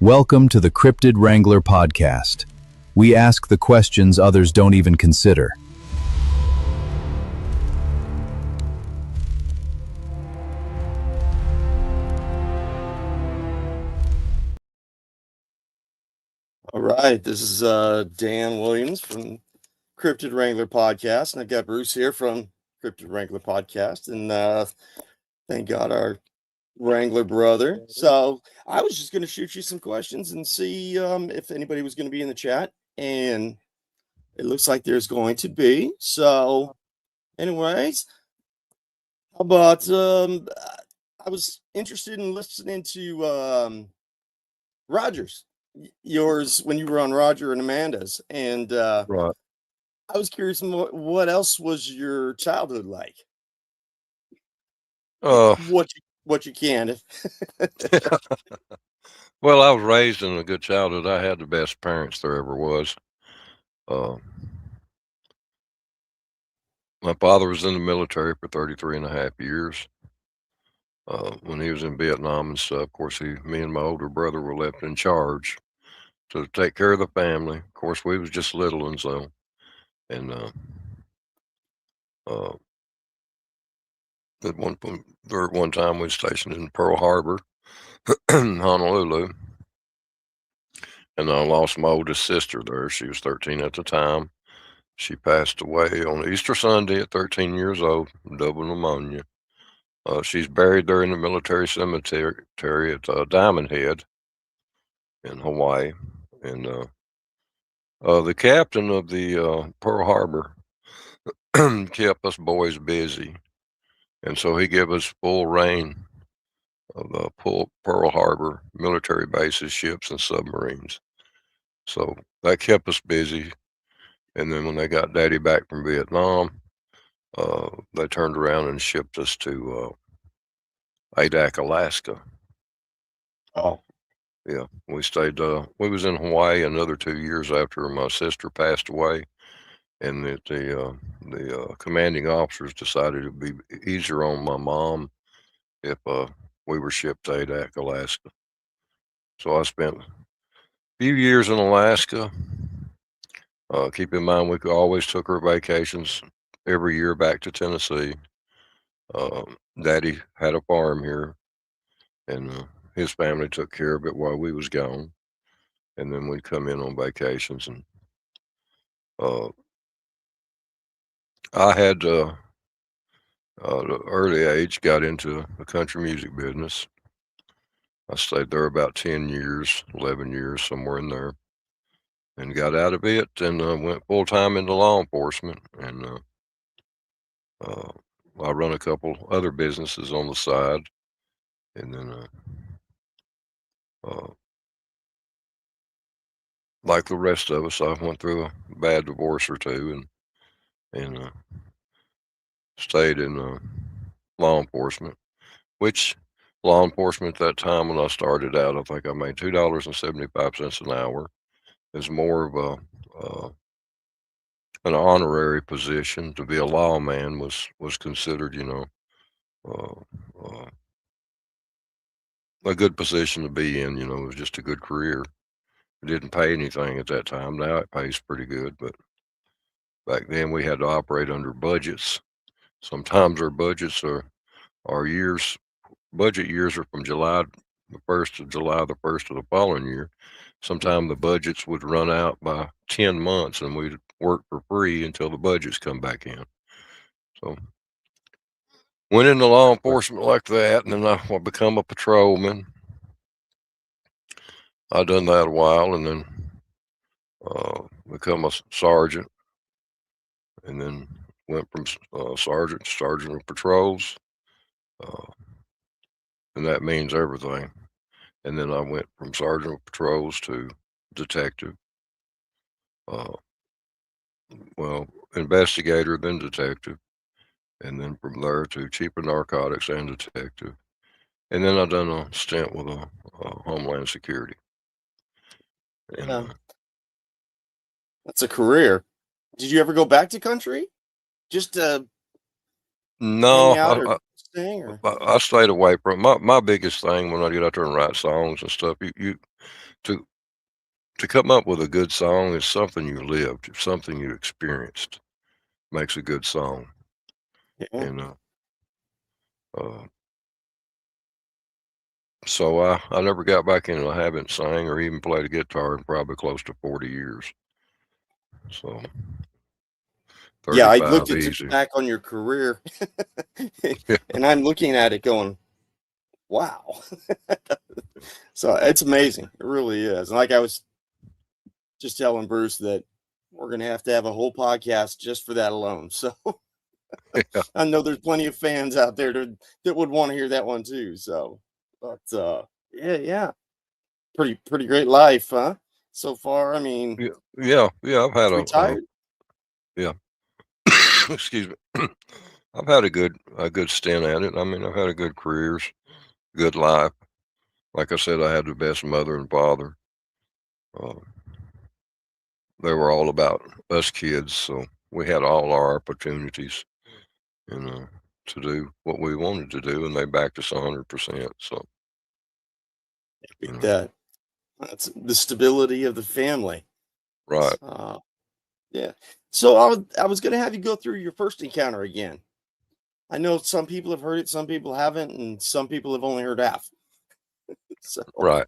Welcome to the Cryptid Wrangler podcast. We ask the questions others don't even consider. All right, this is Dan Williams from Cryptid Wrangler podcast, and I've got Bruce here from Cryptid Wrangler podcast, and thank God our Wrangler brother. So I was just going to shoot you some questions and see if anybody was going to be in the chat, and it looks like there's going to be. So, anyways, how about I was interested in listening to Rogers, yours when you were on Roger and Amanda's, and Right. I was curious, what else was your childhood like? What you can. Well, I was raised in a good childhood. I had the best parents there ever was. My father was in the military for 33 and a half years. When he was in Vietnam and stuff, of course, me and my older brother were left in charge to take care of the family. Of course, we was just little and so, and at one time we was stationed in Pearl Harbor, Honolulu, and I lost my oldest sister there. She was 13 at the time. She passed away on Easter Sunday at 13 years old, double pneumonia. She's buried there in the military cemetery at Diamond Head in Hawaii. And the captain of the Pearl Harbor kept us boys busy. And so he gave us full reign of the Pearl Harbor military bases, ships, and submarines. So that kept us busy. And then when they got Daddy back from Vietnam, they turned around and shipped us to Adak, Alaska. Oh, yeah. We stayed. We was in Hawaii another 2 years after my sister passed away, and the commanding officers decided it'd be easier on my mom if we were shipped to Adak, Alaska. So I spent a few years in Alaska. Keep in mind, we always took our vacations every year back to Tennessee. Daddy had a farm here, and his family took care of it while we was gone. And then we'd come in on vacations. And I had the early age got into the country music business. I stayed there about 10 years, 11 years, somewhere in there, and got out of it and went full time into law enforcement. And I run a couple other businesses on the side. And then, like the rest of us, I went through a bad divorce or two, and stayed in law enforcement. Which law enforcement at that time when I started out, I think I made $2.75 an hour. It's more of an honorary position. To be a lawman was considered, a good position to be in. It was just a good career. It didn't pay anything at that time. Now it pays pretty good, but back then we had to operate under budgets. Sometimes our budgets our years budget years are from July the 1st of July the 1st of the following year. Sometimes the budgets would run out by 10 months and we'd work for free until the budgets come back in. So went into law enforcement like that, and then I become a patrolman. I done that a while, and then become a sergeant, and then went from sergeant to sergeant of patrols, and that means everything. And then I went from sergeant of patrols to detective. Well, investigator, then detective, and then from there to chief of narcotics and detective. And then I done a stint with Homeland Security. And, yeah. That's a career. Did you ever go back to country? Just hang out no, or interesting, or I stayed away from my biggest thing when I get out there and write songs and stuff. You to to come up with a good song is something you lived, something you experienced makes a good song. yeah, And uh, so I never got back into the habit and sang or even played a guitar in probably close to 40 years. So yeah. I looked 35 into easy. back on your career, Yeah, and I'm looking at it going, wow. So it's amazing. It really is. And like I was just telling Bruce that we're gonna have to have a whole podcast just for that alone. So yeah, I know there's plenty of fans out there that would want to hear that one too. So, but yeah, yeah, pretty great life, huh? So far, I mean, yeah. I've had retired. yeah. Excuse me. I've had a good stint at it. I mean, I've had a good careers, good life. Like I said, I had the best mother and father. Uh, they were all about us kids, so we had all our opportunities and to do what we wanted to do, and they backed us 100%. So you Beat know, that. That's the stability of the family. right, Uh, yeah. So I was gonna have you go through your first encounter again. I know some people have heard it, some people haven't, and some people have only heard half. So right.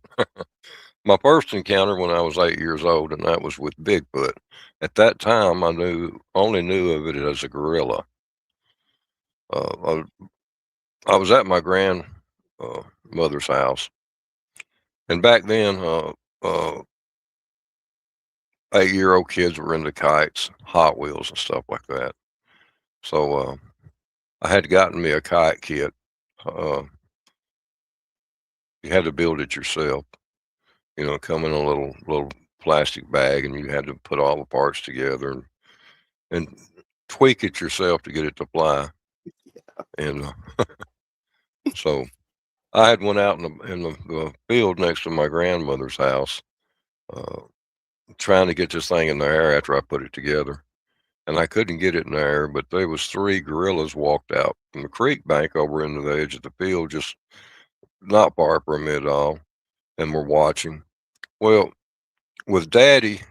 My first encounter when I was 8 years old, and that was with Bigfoot. At that time, only knew of it as a gorilla. I was at my grand mother's house, and back then, 8-year-old kids were into kites, Hot Wheels, and stuff like that. So I had gotten me a kite kit. Uh, you had to build it yourself. Come in a little plastic bag, and you had to put all the parts together and tweak it yourself to get it to fly. And so I had went out in the field next to my grandmother's house, uh, trying to get this thing in the air after I put it together. And I couldn't get it in the air, but there was 3 gorillas walked out from the creek bank over into the edge of the field, just not far from me at all, and were watching. Well, with Daddy,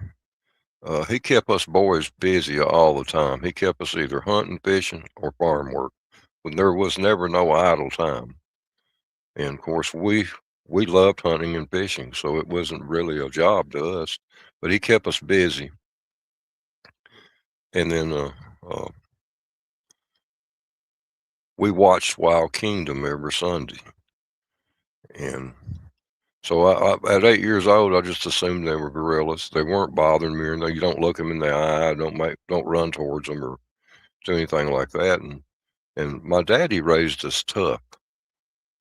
he kept us boys busy all the time. He kept us either hunting, fishing, or farm work. When there was never no idle time. And of course, we loved hunting and fishing, so it wasn't really a job to us. But he kept us busy. And then uh, we watched Wild Kingdom every Sunday. And so at 8 years old, I just assumed they were gorillas. They weren't bothering me, you don't look them in the eye, don't run towards them or do anything like that. And my daddy raised us tough.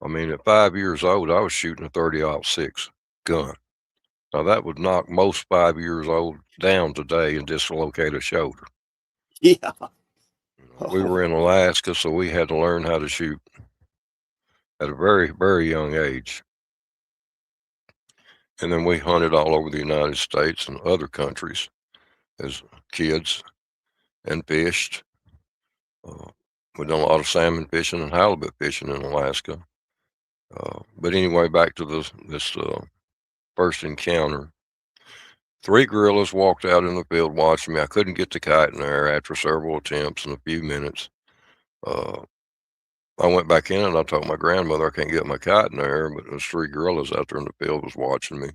I mean, at 5 years old, I was shooting a 30-06 gun. Now that would knock most 5 years old down today and dislocate a shoulder. yeah. We Oh, were in Alaska, so we had to learn how to shoot at a very, very young age. And then we hunted all over the United States and other countries as kids and fished. Uh, we done a lot of salmon fishing and halibut fishing in Alaska. But anyway, back to this first encounter. 3 gorillas walked out in the field watching me. I couldn't get the kite in the air after several attempts and a few minutes. Uh, I went back in and I told my grandmother I can't get my kite in the air, but there's 3 gorillas out there in the field was watching me.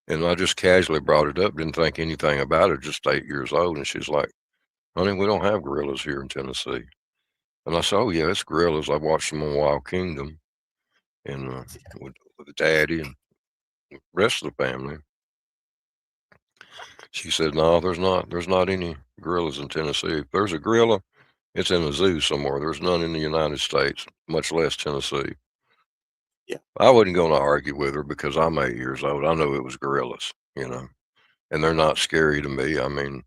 And I just casually brought it up, didn't think anything about it, just 8 years old. And she's like, honey, we don't have gorillas here in Tennessee. And I said, oh, yeah, it's gorillas. I watched them on Wild Kingdom and with Daddy and the rest of the family. She said, no, there's not any gorillas in Tennessee. If there's a gorilla, it's in a zoo somewhere. There's none in the United States, much less Tennessee. yeah. I wasn't going to argue with her because I'm 8 years old. I know it was gorillas, and they're not scary to me. I mean,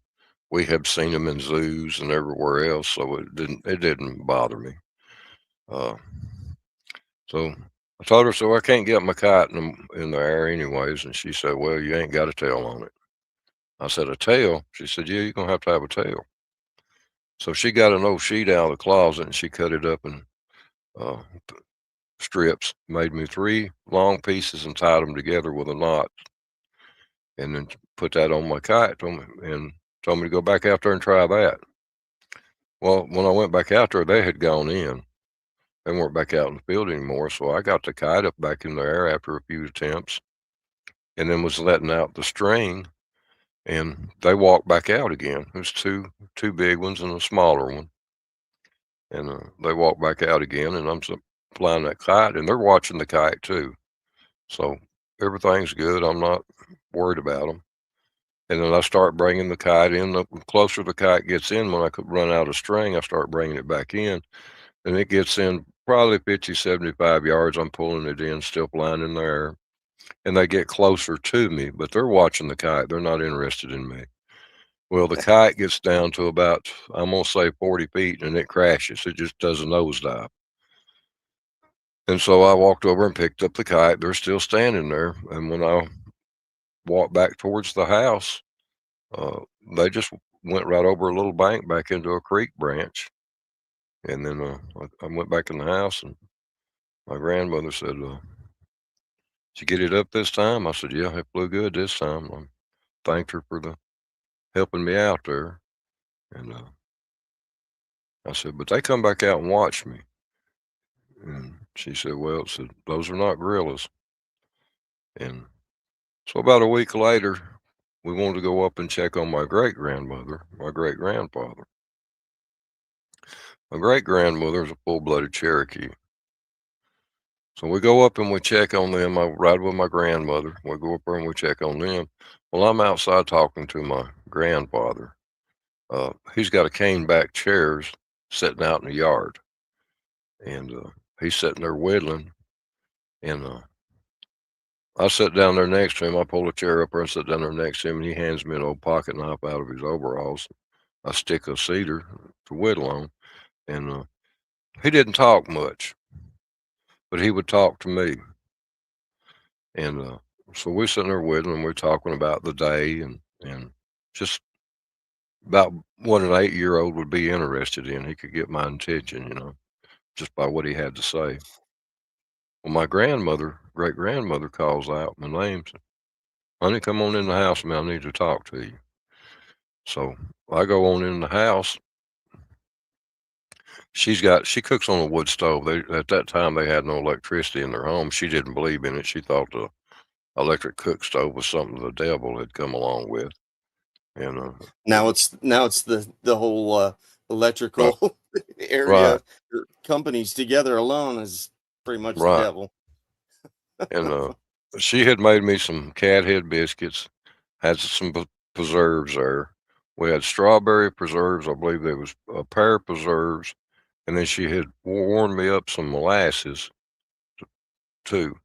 we have seen them in zoos and everywhere else, so it didn't bother me. Uh, so I told her, so I can't get my kite in the air anyways, and she said, well, you ain't got a tail on it. I said, a tail? She said, yeah, you're gonna have to have a tail. So she got an old sheet out of the closet and she cut it up in strips, made me 3 long pieces and tied them together with a knot, and then put that on my kite, and told me to go back out there and try that. Well, when I went back out there, they had gone in. They weren't back out in the field anymore, so I got the kite up back in the air after a few attempts, and then was letting out the string, and they walked back out again. There's two big ones and a smaller one, and they walked back out again, and I'm flying that kite, and they're watching the kite too. So everything's good. I'm not worried about them. And then I start bringing the kite in. The closer the kite gets in, when I could run out of string, I start bringing it back in. And it gets in probably 50, 75 yards. I'm pulling it in, still flying in the air. And they get closer to me, but they're watching the kite. They're not interested in me. Well, the kite gets down to about, I'm going to say 40 feet, and it crashes. It just does a nosedive. And so I walked over and picked up the kite. They're still standing there. And when I walked back towards the house, they just went right over a little bank back into a creek branch. And then I went back in the house, and my grandmother said, "Did you get it up this time?" I said, "Yeah, it flew good this time." I thanked her for helping me out there. And I said, "But they come back out and watch me." And she said, "Well," it said, "those are not gorillas." And so about a week later, we wanted to go up and check on my great-grandmother, my great-grandfather. My great-grandmother is a full-blooded Cherokee. So we go up and we check on them. I ride with my grandmother. We go up there and we check on them. Well, I'm outside talking to my grandfather. He's got a cane back chairs sitting out in the yard. And he's sitting there whittling. And I sit down there next to him. I pull a chair up there and sit down there next to him. And he hands me an old pocket knife out of his overalls. I stick a cedar to whittle on. And he didn't talk much, but he would talk to me. And so we're sitting there whittling, and we're talking about the day and just about what an 8-year-old would be interested in. He could get my attention, just by what he had to say. Well, my great-grandmother calls out my name, said, "Honey, come on in the house, man. I need to talk to you." So I go on in the house. She cooks on a wood stove. At that time, they had no electricity in their home. She didn't believe in it. She thought the electric cook stove was something the devil had come along with. And Now it's the whole electrical right, area right, or companies together alone is pretty much the right. devil. And she had made me some cat head biscuits, had some preserves there. We had strawberry preserves. I believe there was a pear preserves, and then she had warmed me up some molasses too.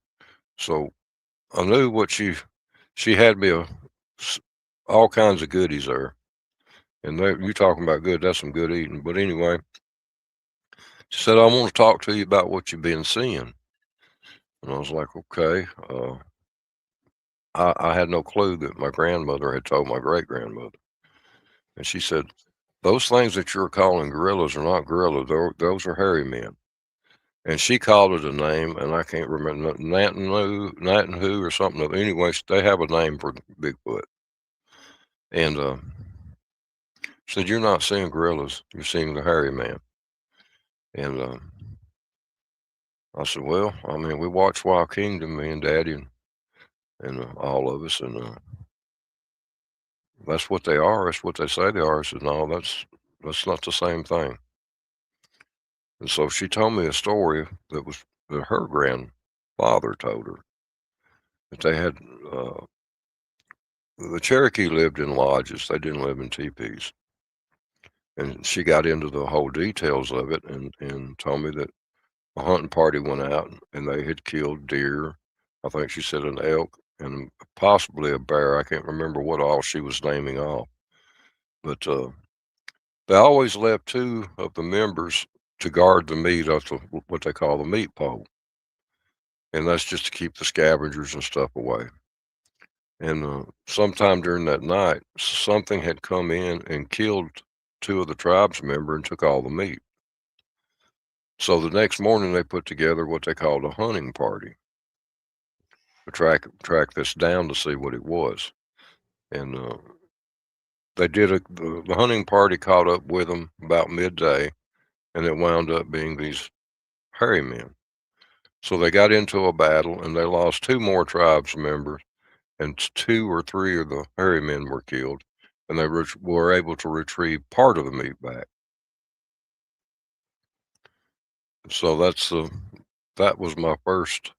So I knew what she had me all kinds of goodies there. And you talking about good? That's some good eating. But anyway, she said, "I want to talk to you about what you've been seeing." And I was like, "Okay." I had no clue that my grandmother had told my great-grandmother. And she said, "Those things that you're calling gorillas are not gorillas. Those are hairy men." And she called it a name, and I can't remember, Natanhu or something. Anyway, they have a name for Bigfoot. And said, "You're not seeing gorillas. You're seeing the hairy man." And I said, "Well, I mean, we watch Wild Kingdom, me and Daddy, and all of us, and that's what they are. That's what they say they are." I said, "No, that's not the same thing." And so she told me a story that her grandfather told her, that they had the Cherokee lived in lodges. They didn't live in teepees. And she got into the whole details of it, and told me that a hunting party went out and they had killed deer. I think she said an elk and possibly a bear. I can't remember what all she was naming off. But they always left 2 of the members to guard the meat off what they call the meat pole. And that's just to keep the scavengers and stuff away. And sometime during that night, something had come in and killed 2 of the tribes member and took all the meat. So the next morning they put together what they called a hunting party to track this down to see what it was. And they did the hunting party caught up with them about midday, and it wound up being these hairy men. So they got into a battle, and they lost 2 more tribes members, and 2 or 3 of the hairy men were killed, and they were able to retrieve part of the meat back. So that was my first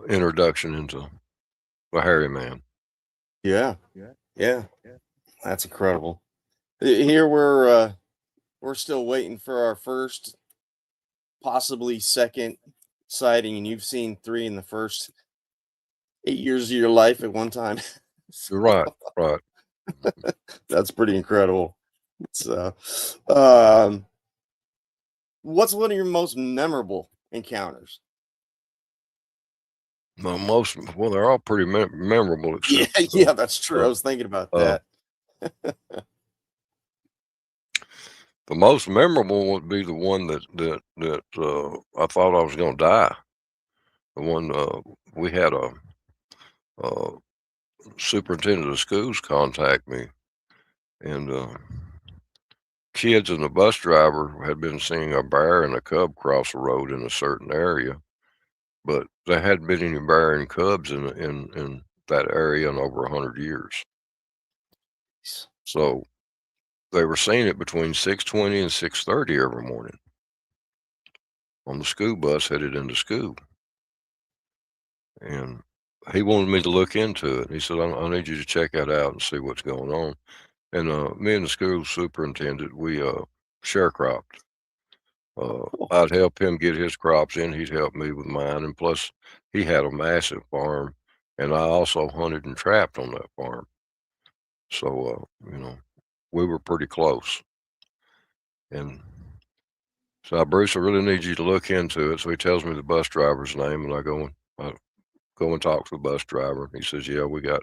introduction into the hairy man. Yeah. That's incredible. Here we're still waiting for our first, possibly second sighting, and you've seen 3 in the first 8 years of your life at one time. So, Right, right. that's pretty incredible. So, what's one of your most memorable encounters? Well, they're all pretty memorable, Yeah, except yeah, that's true. I uh, was thinking about uh, that. the most memorable would be the one that I thought I was going to die. The one we had a uh, superintendent of schools contact me, and kids and the bus driver had been seeing a bear and a cub cross the road in a certain area, but there hadn't been any bear and cubs in that area in over 100 years. So they were seeing it between 6:20 and 6:30 every morning on the school bus headed into school. And he wanted me to look into it. He said, I need you to check that out and see what's going on. And me and the school superintendent, we sharecropped. Cool. I'd help him get his crops in. He'd help me with mine. And plus, he had a massive farm. And I also hunted and trapped on that farm. So, we were pretty close. And so, Bruce, I really need you to look into it. So he tells me the bus driver's name, and I go and talk to the bus driver. He says, yeah, we got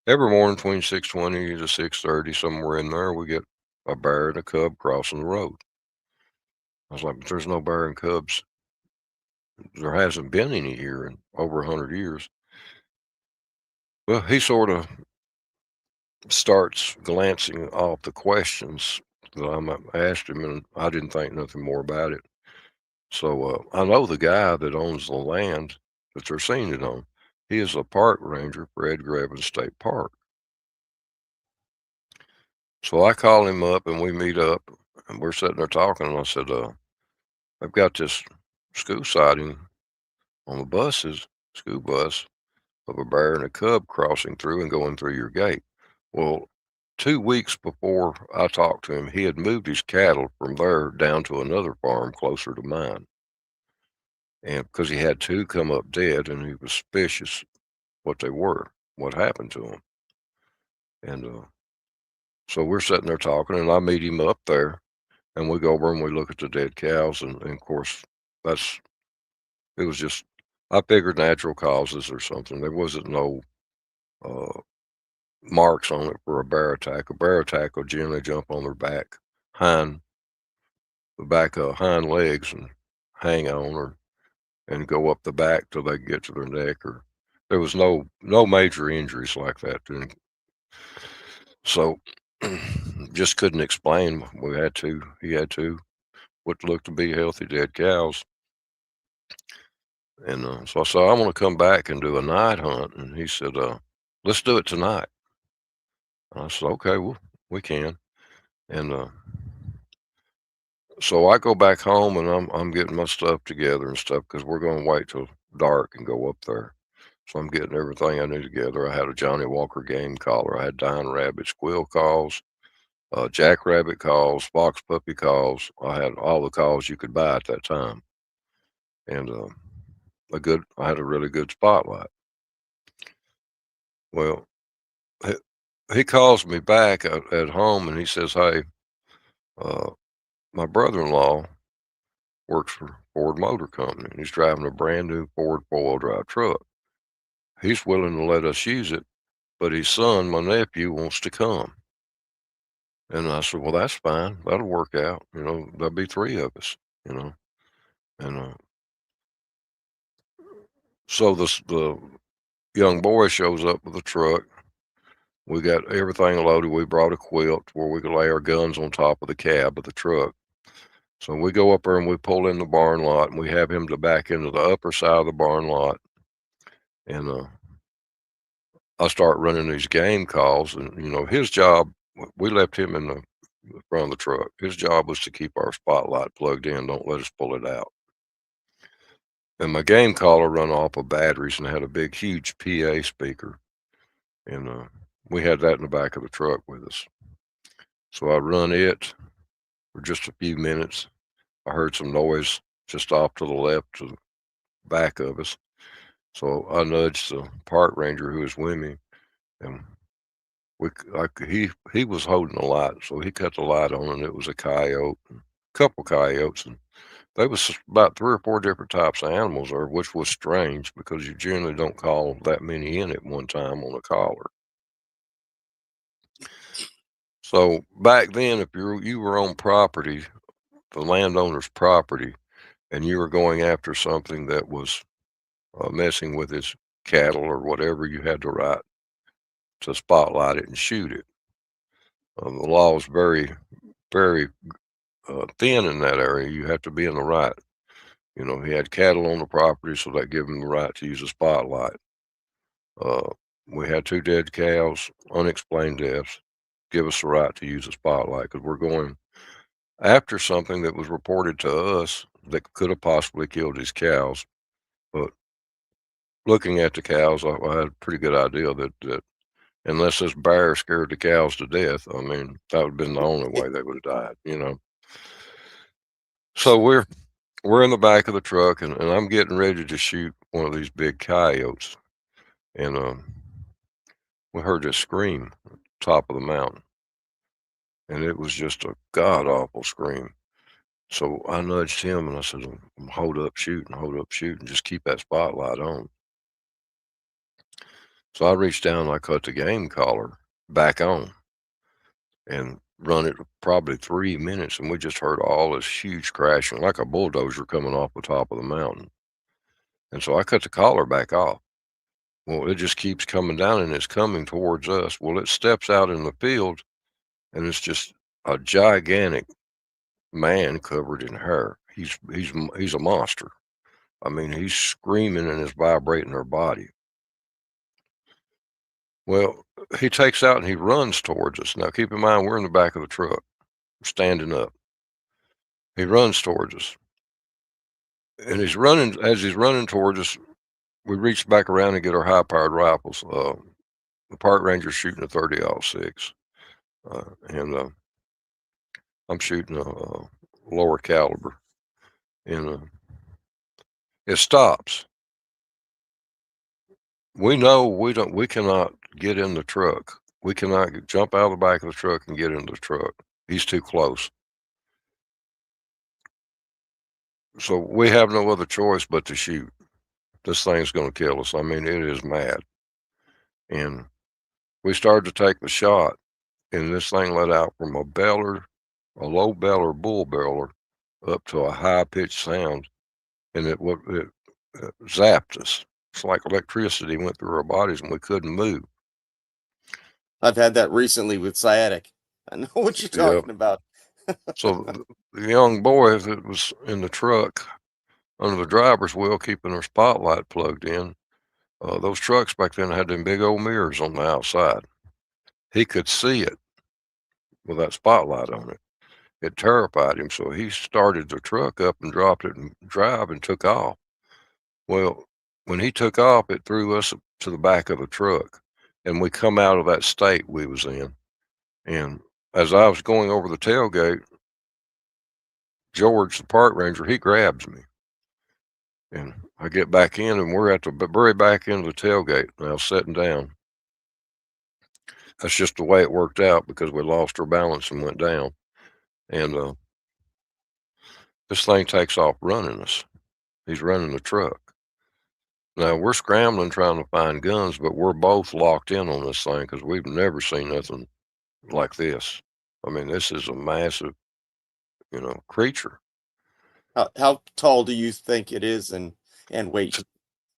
every morning between 6:20 to 6:30, somewhere in there, we get a bear and a cub crossing the road. I was like, but there's no bear and cubs. There hasn't been any here in over 100 years. Well, he sort of starts glancing off the questions that I asked him, and I didn't think nothing more about it. So I know the guy that owns the land that they're seeing it on. He is a park ranger for Edgar Evans State Park. So I call him up and we meet up and we're sitting there talking. And I said, I've got this school sighting on the school bus of a bear and a cub crossing through and going through your gate. Well, 2 weeks before I talked to him, he had moved his cattle from there down to another farm closer to mine. And because he had 2 come up dead and he was suspicious what they were, what happened to them. And so we're sitting there talking and I meet him up there and we go over and we look at the dead cows. And of course, it was just, I figured natural causes or something. There wasn't no uh, marks on it for a bear attack. A bear attack will generally jump on their hind legs and hang on and go up the back till they get to their neck. Or there was no major injuries like that. So just couldn't explain. He had 2 what looked to be healthy dead cows. And so I said, I want to come back and do a night hunt. And he said, let's do it tonight. And I said, okay, well, we can. And so I go back home and I'm getting my stuff together and stuff because we're going to wait till dark and go up there. So I'm getting everything I need together. I had a Johnny Walker game collar. I had Dying Rabbit squeal calls, jackrabbit calls, fox puppy calls. I had all the calls you could buy at that time. And I had a really good spotlight. Well, he calls me back at home and he says, hey, uh, my brother-in-law works for Ford Motor Company and he's driving a brand new Ford 4-wheel drive truck. He's willing to let us use it, but his son, my nephew, wants to come. And I said, well, that's fine. That'll work out. There'll be 3 of us. you know. And so the young boy shows up with a truck. We got everything loaded. We brought a quilt where we could lay our guns on top of the cab of the truck. So we go up there and we pull in the barn lot, and we have him to back into the upper side of the barn lot. And I start running these game calls, and his job. We left him in the front of the truck. His job was to keep our spotlight plugged in. Don't let us pull it out. And my game caller run off of batteries and had a big, huge PA speaker, and we had that in the back of the truck with us. So I run it for just a few minutes. I heard some noise just off to the left, to the back of us. So I nudged the park ranger who was with me, and he was holding the light, so he cut the light on, and it was a coyote, a couple coyotes, and there was about 3 or 4 different types of animals there, which was strange because you generally don't call that many in at one time on a caller. So back then, if you were on property, the landowner's property, and you were going after something that was messing with his cattle or whatever, you had the right to spotlight it and shoot it. The law is very, very thin in that area. You have to be in the right. He had cattle on the property, so that gave him the right to use a spotlight. We had 2 dead cows, unexplained deaths, give us the right to use a spotlight because we're going after something that was reported to us that could have possibly killed his cows. But looking at the cows, I had a pretty good idea that unless this bear scared the cows to death, I mean, that would have been the only way they would have died. So we're in the back of the truck, and I'm getting ready to shoot one of these big coyotes, and we heard this scream at the top of the mountain, and it was just a god awful scream. So I nudged him and I said, hold up shooting, just keep that spotlight on. So I reached down and I cut the game collar back on and run it probably 3 minutes, and we just heard all this huge crashing like a bulldozer coming off the top of the mountain. And so I cut the collar back off. Well, it just keeps coming down and it's coming towards us. Well, it steps out in the field and it's just a gigantic man covered in hair. He's a monster. I mean, he's screaming and is vibrating her body. Well, he takes out and he runs towards us. Now, keep in mind, we're in the back of the truck, standing up. He runs towards us. And as he's running towards us, we reach back around and get our high-powered rifles. The park ranger's shooting a 30-06. And I'm shooting a lower caliber. And it stops. We know we cannot get in the truck. We cannot jump out of the back of the truck and get into the truck. He's too close. So we have no other choice but to shoot. This thing's going to kill us. I mean, it is mad. And we started to take the shot, and this thing let out from a low beller, bull beller, up to a high-pitched sound, and it zapped us. It's like electricity went through our bodies, and we couldn't move. I've had that recently with sciatic. I know what you're talking about. So the young boy that was in the truck under the driver's wheel, keeping her spotlight plugged in, those trucks back then had them big old mirrors on the outside. He could see it with that spotlight on it. It terrified him, so he started the truck up and dropped it and drive and took off. Well, when he took off, it threw us to the back of the truck, and we come out of that state we was in. And as I was going over the tailgate, George, the park ranger, he grabs me. And I get back in, and we're at the very back end of the tailgate now, sitting down. That's just the way it worked out because we lost our balance and went down. And this thing takes off running us. He's running the truck. Now, we're scrambling trying to find guns, but we're both locked in on this thing because we've never seen nothing like this. I mean, this is a massive, creature. How tall do you think it is and weight?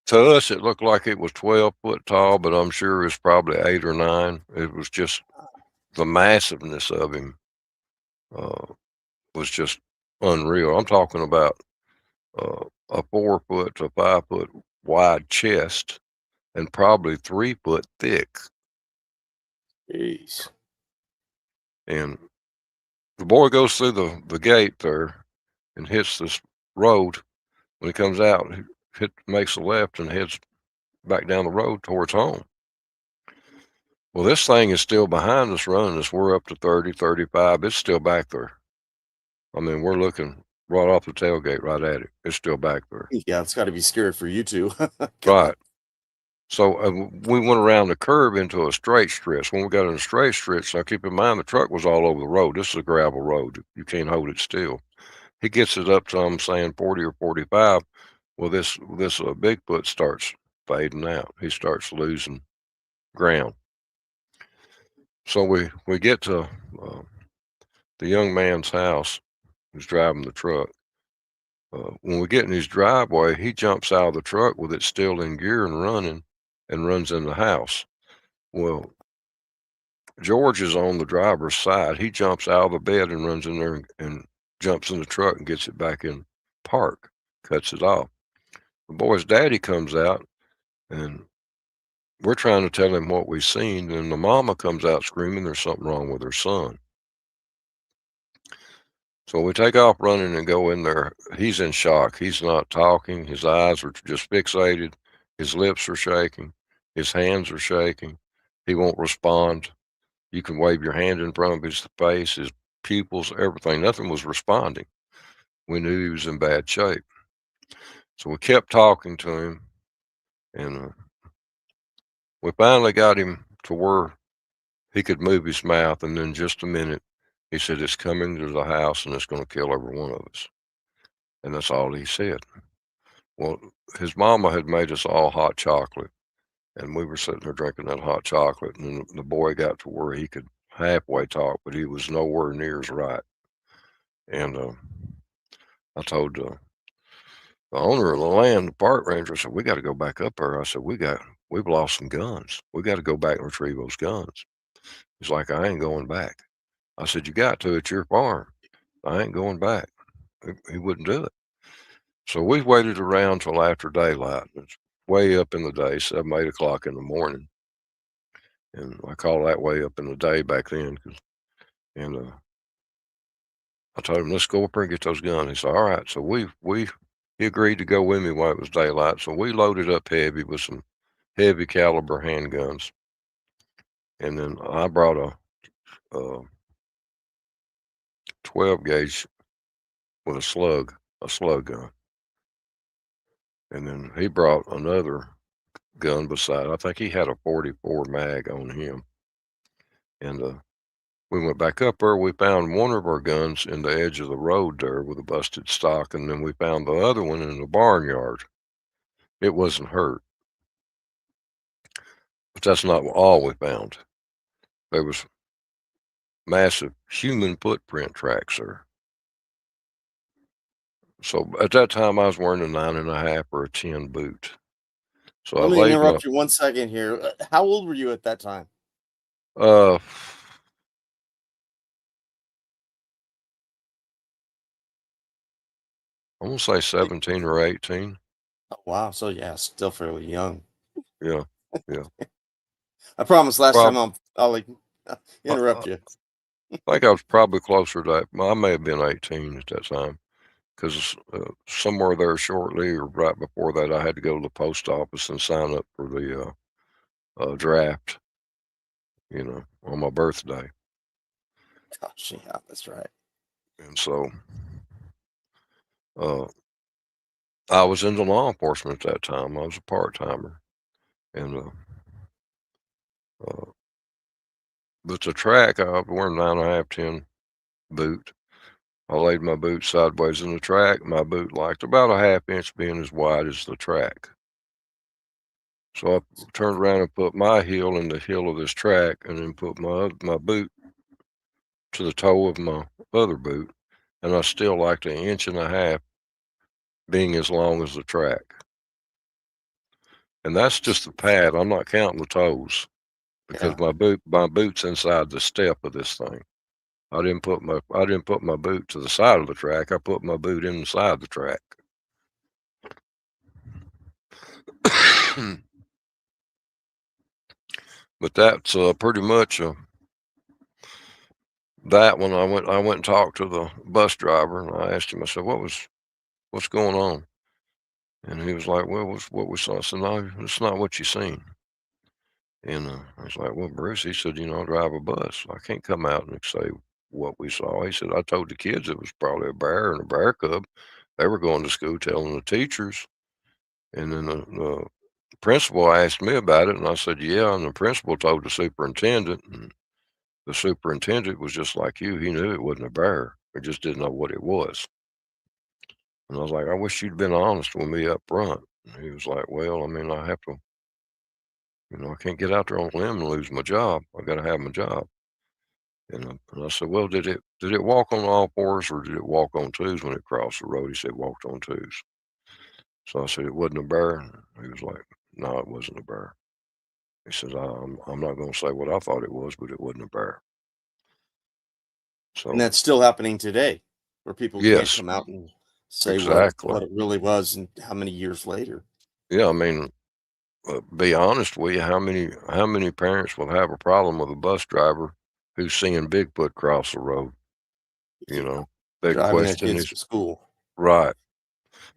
To us, it looked like it was 12 foot tall, but I'm sure it's probably 8 or 9. It was just the massiveness of him was just unreal. I'm talking about a 4 foot to 5 foot wide chest and probably 3 foot thick. Jeez. And the boy goes through the gate there and hits this road. When he comes out, he makes a left and heads back down the road towards home. Well, this thing is still behind us running us. We're up to 30, 35. It's still back there. I mean, we're looking right off the tailgate right at it. It's still back there. Yeah, it's got to be scary for you too. Right. So we went around the curve into a straight stretch. When we got in a straight stretch, now keep in mind the truck was all over the road. This is a gravel road. You can't hold it still. He gets it up to, I'm saying, 40 or 45. Well, this Bigfoot starts fading out. He starts losing ground. So we get to the young man's house who's driving the truck. When we get in his driveway, he jumps out of the truck with it still in gear and running, and runs in the house. Well, George is on the driver's side. He jumps out of the bed and runs in there and jumps in the truck and gets it back in park, cuts it off. The boy's daddy comes out, and we're trying to tell him what we've seen, and the mama comes out screaming there's something wrong with her son. So we take off running and go in there. He's in shock. He's not talking. His eyes are just fixated. His lips are shaking. His hands are shaking. He won't respond. You can wave your hand in front of his face, his pupils, everything. Nothing was responding. We knew he was in bad shape. So we kept talking to him, and we finally got him to where he could move his mouth. And in just a minute, he said, "It's coming to the house and it's going to kill every one of us." And that's all he said. Well, his mama had made us all hot chocolate, and we were sitting there drinking that hot chocolate. And the boy got to where he could halfway talk, but he was nowhere near as right. And I told the owner of the land, the park ranger, I said, "We got to go back up there." I said, "We've lost some guns. We got to go back and retrieve those guns." He's like, "I ain't going back." I said, "You got to. It's your farm. I ain't going back." He wouldn't do it. So we waited around till after daylight. It's way up in the day, 7, 8 o'clock in the morning. And I call that way up in the day back then. And I told him, "Let's go up there and get those guns." He said, "All right." So he agreed to go with me while it was daylight. So we loaded up heavy with some heavy caliber handguns. And then I brought a 12 gauge with a slug gun. And then he brought another gun beside. I think he had a 44 mag on him. And we went back up there. We found one of our guns in the edge of the road there with a busted stock, and then we found the other one in the barnyard. It wasn't hurt, but that's not all we found. There was massive human footprint tracks there. So at that time, I was wearing a 9.5 or a 10 boot. So Let me interrupt you 1 second here. How old were you at that time? I'm gonna say 17 or 18. Oh, wow. So yeah, still fairly young. Yeah. I promise last time I'll like interrupt you. I think I was probably closer to that. I may have been 18 at that time, because somewhere there shortly or right before that, I had to go to the post office and sign up for the draft, on my birthday. Gosh, yeah, that's right. And so I was into law enforcement at that time. I was a part-timer. And but the track, I was wearing 9.5, 10 boot. I laid my boot sideways in the track. My boot liked about a 1/2 inch being as wide as the track. So I turned around and put my heel in the heel of this track, and then put my boot to the toe of my other boot, and I still liked 1.5 inches being as long as the track. And that's just the pad. I'm not counting the toes because Yeah. my boot's inside the step of this thing. I didn't put my boot to the side of the track. I put my boot inside the track. But that's pretty much that one. I went and talked to the bus driver, and I asked him. I said, "What's going on?" And he was like, "Well, what's what we saw?" I said, "No, it's not what you seen." And I was like, "Well, Bruce," he said, "I drive a bus. I can't come out and say what we saw." He said, "I told the kids it was probably a bear and a bear cub. They were going to school telling the teachers." And then the principal asked me about it, and I said, "Yeah." And the principal told the superintendent, and the superintendent was just like you. He knew it wasn't a bear. He just didn't know what it was. And I was like, "I wish you'd been honest with me up front." And he was like, "Well, I mean, I have to, I can't get out there on a limb and lose my job. I got to have my job." And I said, "Well, did it walk on all fours or did it walk on twos when it crossed the road?" He said, "Walked on twos." So I said, "It wasn't a bear." And he was like, "No, it wasn't a bear." He says, I'm not going to say what I thought it was, but it wasn't a bear." And So, that's still happening today, where people can't yes, come out and say exactly. what it really was and how many years later. Yeah, I mean, be honest with you, how many parents will have a problem with a bus driver who's seeing Bigfoot cross the road? You Yeah. know, big Driving their question kids is to school. right.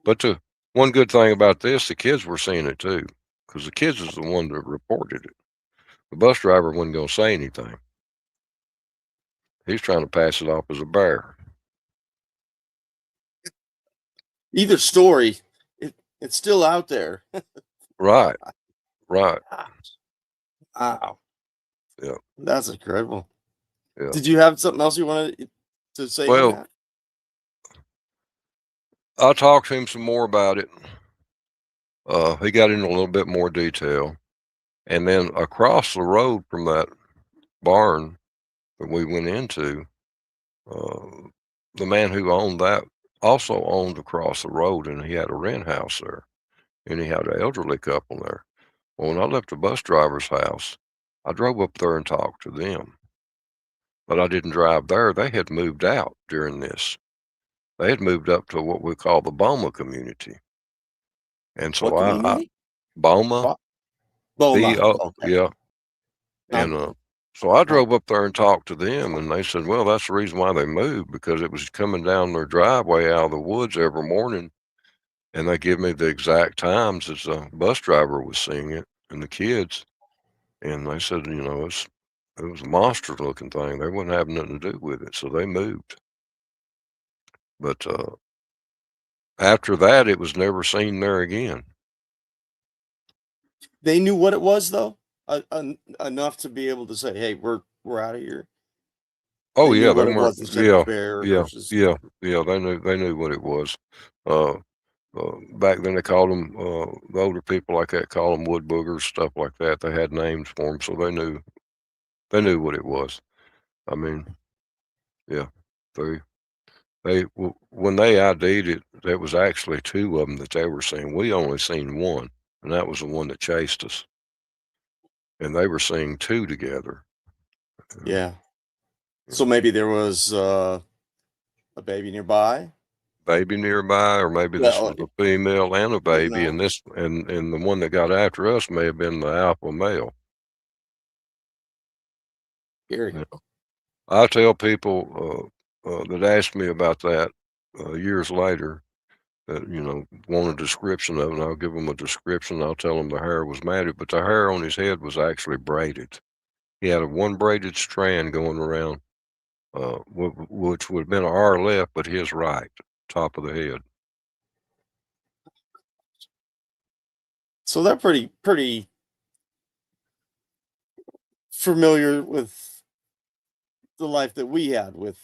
But the one good thing about this, the kids were seeing it too, because the kids is the one that reported it. The bus driver wasn't going to say anything. He's trying to pass it off as a bear. Either story, it's still out there. Right, right. Wow, Yeah, that's incredible. yeah. Did you have something else you wanted to say on Well, that? I talked to him some more about it. He got into a little bit more detail. And then across the road from that barn that we went into, uh, the man who owned that also owned across the road, and he had a rent house there, and he had an elderly couple there. Well, when I left the bus driver's house, I drove up there and talked to them, but I didn't drive there. They had moved out during this. They had moved up to what we call the Boma community. And so What community? Boma, Bo- Boma. B-O, Okay. yeah. And Okay. so I Uh, drove up there and talked to them, and they said, well, that's the reason why they moved, because it was coming down their driveway out of the woods every morning. And they give me the exact times as the bus driver was seeing it and the kids. And they said, it was a monster looking thing. They wouldn't have nothing to do with it. So they moved. But after that, it was never seen there again. they knew what it was though, enough to be able to say, "Hey, we're out of here." Oh They knew yeah, they what it weren't. was instead of a Yeah, bear yeah, versus. yeah, yeah. They knew what it was. Uh, Back then they called them the older people like that call them wood boogers, stuff like that. They had names for them, so they knew what it was. I mean, yeah, they when they ID'd it, there was actually two of them that they were seeing. We only seen one, and that was the one that chased us. And they were seeing two together. Uh, Yeah. yeah. So maybe there was a baby nearby. Baby nearby, or maybe this Well, was a female and a you baby, know, and and the one that got after us may have been the alpha male. Gary. Yeah. I tell people that ask me about that years later that want a description of it. And I'll give them a description. I'll tell them the hair was matted, but the hair on his head was actually braided. He had a one braided strand going around, which would have been our left, but his right, top of the head. So they're pretty familiar with the life that we had with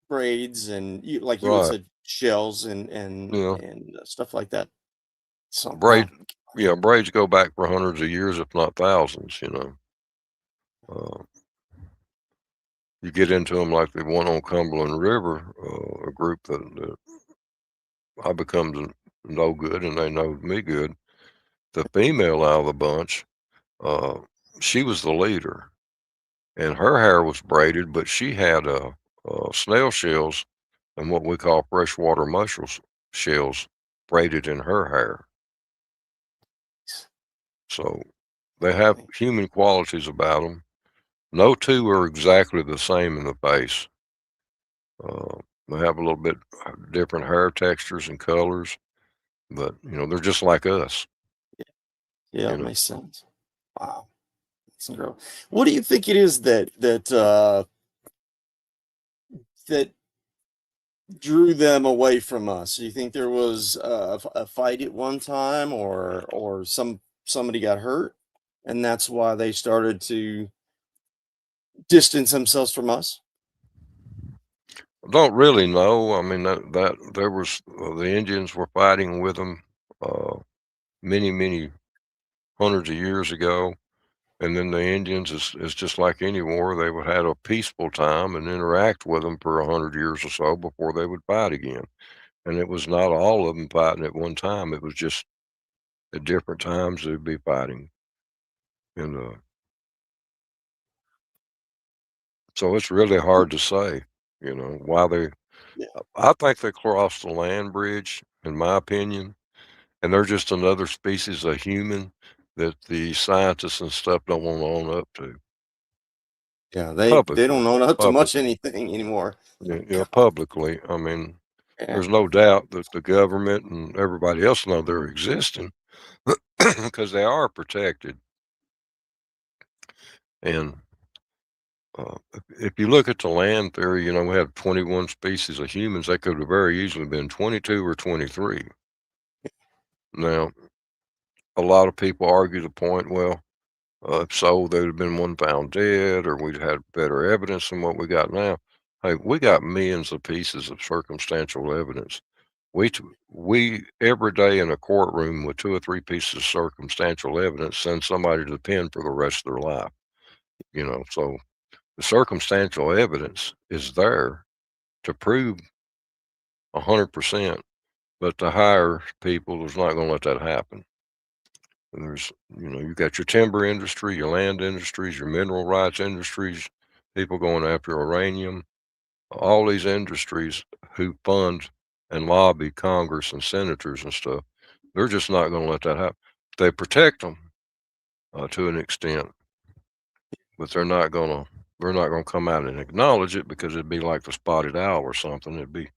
braids and like you had Right. said, shells and Yeah. stuff like that. So Braid. Yeah, braids go back for hundreds of years, if not thousands. Uh, you get into them like the one on Cumberland River, a group that I become no good and they know me good. The female out of the bunch, uh, she was the leader, and her hair was braided, but she had snail shells and what we call freshwater mussel shells braided in her hair. So they have human qualities about them. No two are exactly the same in the face. They have a little bit different hair textures and colors, but they're just like us. Yeah, You it know, makes sense. Wow. That's incredible. What do you think it is that drew them away from us? Do you think there was a fight at one time, or somebody got hurt, and that's why they started to distance themselves from us? I don't really know. I mean that there was the Indians were fighting with them uh, many hundreds of years ago. And then the Indians is just like any war. They would have a peaceful time and interact with them for 100 years or so before they would fight again. And it was not all of them fighting at one time. It was just at different times they'd be fighting. And so it's really hard to say, why they. Yeah. I think they crossed the land bridge, in my opinion, and they're just another species of human that the scientists and stuff don't want to own up to Yeah, they publicly. don't own up to much Publicly. anything anymore. Yeah, God, publicly. I mean, yeah. there's no doubt that the government and everybody else know they're existing because they are protected. And if you look at the land theory, we have 21 species of humans. They could have very easily been 22 or 23. Now, a lot of people argue the point, well, if so, there'd have been one found dead, or we'd had better evidence than what we got now. Hey, we got millions of pieces of circumstantial evidence. We every day in a courtroom with 2 or 3 pieces of circumstantial evidence send somebody to the pen for the rest of their life. So the circumstantial evidence is there to prove 100%, but the higher people is not going to let that happen. And you got your timber industry, your land industries, your mineral rights industries, people going after uranium, all these industries who fund and lobby Congress and senators and stuff. They're just not going to let that happen. They protect them to an extent, but they're not going to come out and acknowledge it because it'd be like the spotted owl or something. It'd be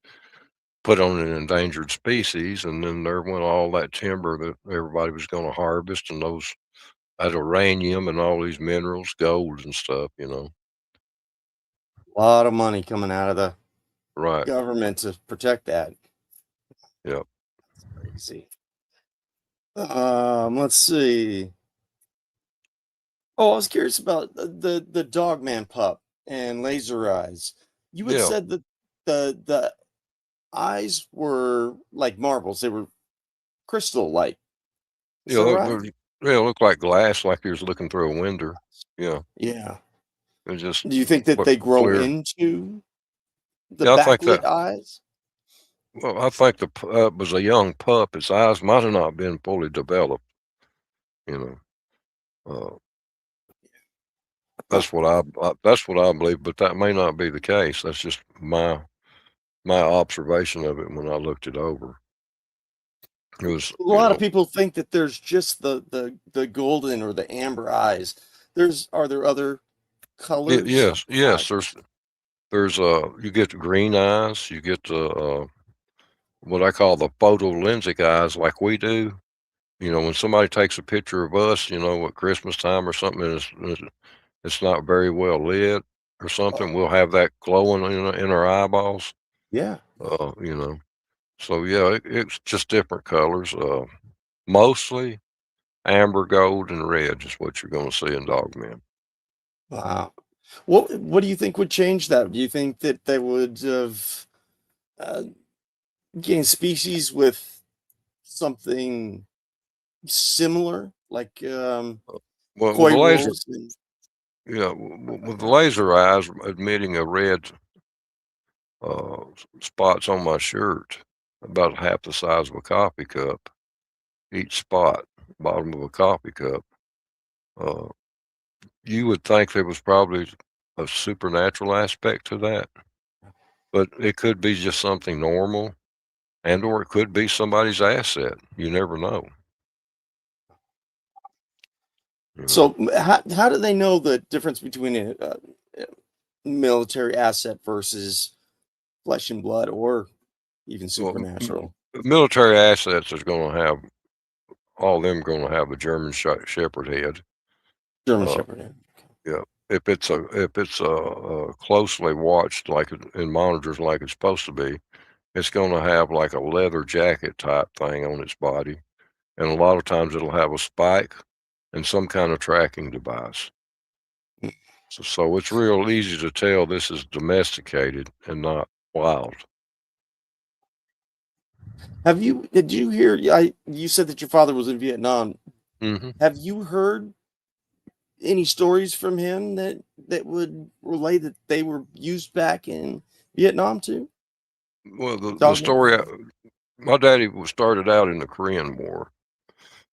put on an endangered species, and then there went all that timber that everybody was going to harvest, and that uranium and all these minerals, gold and stuff. A lot of money coming out of the Right. government to protect that. Yep. Crazy. Let's see. Oh, I was curious about the Dogman pup and laser eyes. You had Yeah. said that the eyes were like marbles. They were crystal like. Is Yeah. that right? They look like glass, like you're looking through a window. Yeah. Yeah. It's just Do you think that they grow clear. into the Yeah, I think that. backlit eyes? Well, I think the pup was a young pup. His eyes might have not been fully developed. You know, uh, Huh. that's what I believe, but that may not be the case. That's just my observation of it when I looked it over. It was, A lot of people think that there's just the golden or the amber eyes. Are there other colors? yes. There's you get the green eyes, you get the what I call the photolensic eyes, like we do. When somebody takes a picture of us, at Christmas time or something, and it's not very well lit or something, Oh, we'll have that glowing in our eyeballs. yeah. Uh, you know, so yeah, it's just different colors. Mostly amber, gold, and red is what you're going to see in dogmen. Wow. What do you think would change that? Do you think that they would have uh, gained species with something similar, like Well, with koi the laser, wolves? And, yeah, with the laser eyes emitting a red spots on my shirt. about half the size of a coffee cup, each spot, bottom of a coffee cup. You would think there was probably a supernatural aspect to that, but it could be just something normal, and or it could be somebody's asset. You never know. You know. So how do they know the difference between a military asset versus flesh and blood, or even Well, supernatural? military assets is going to have all of them going to have a German Shepherd head. German Uh, Shepherd. yeah, if it's closely watched like in monitors like it's supposed to be, it's going to have like a leather jacket type thing on its body, and a lot of times it'll have a spike and some kind of tracking device. So it's real easy to tell this is domesticated and not wild. Did you hear? You said that your father was in Vietnam. Hmm. Have you heard any stories from him that would relate that they were used back in Vietnam too? Well, the Dogma? story, my daddy was started out in the Korean War,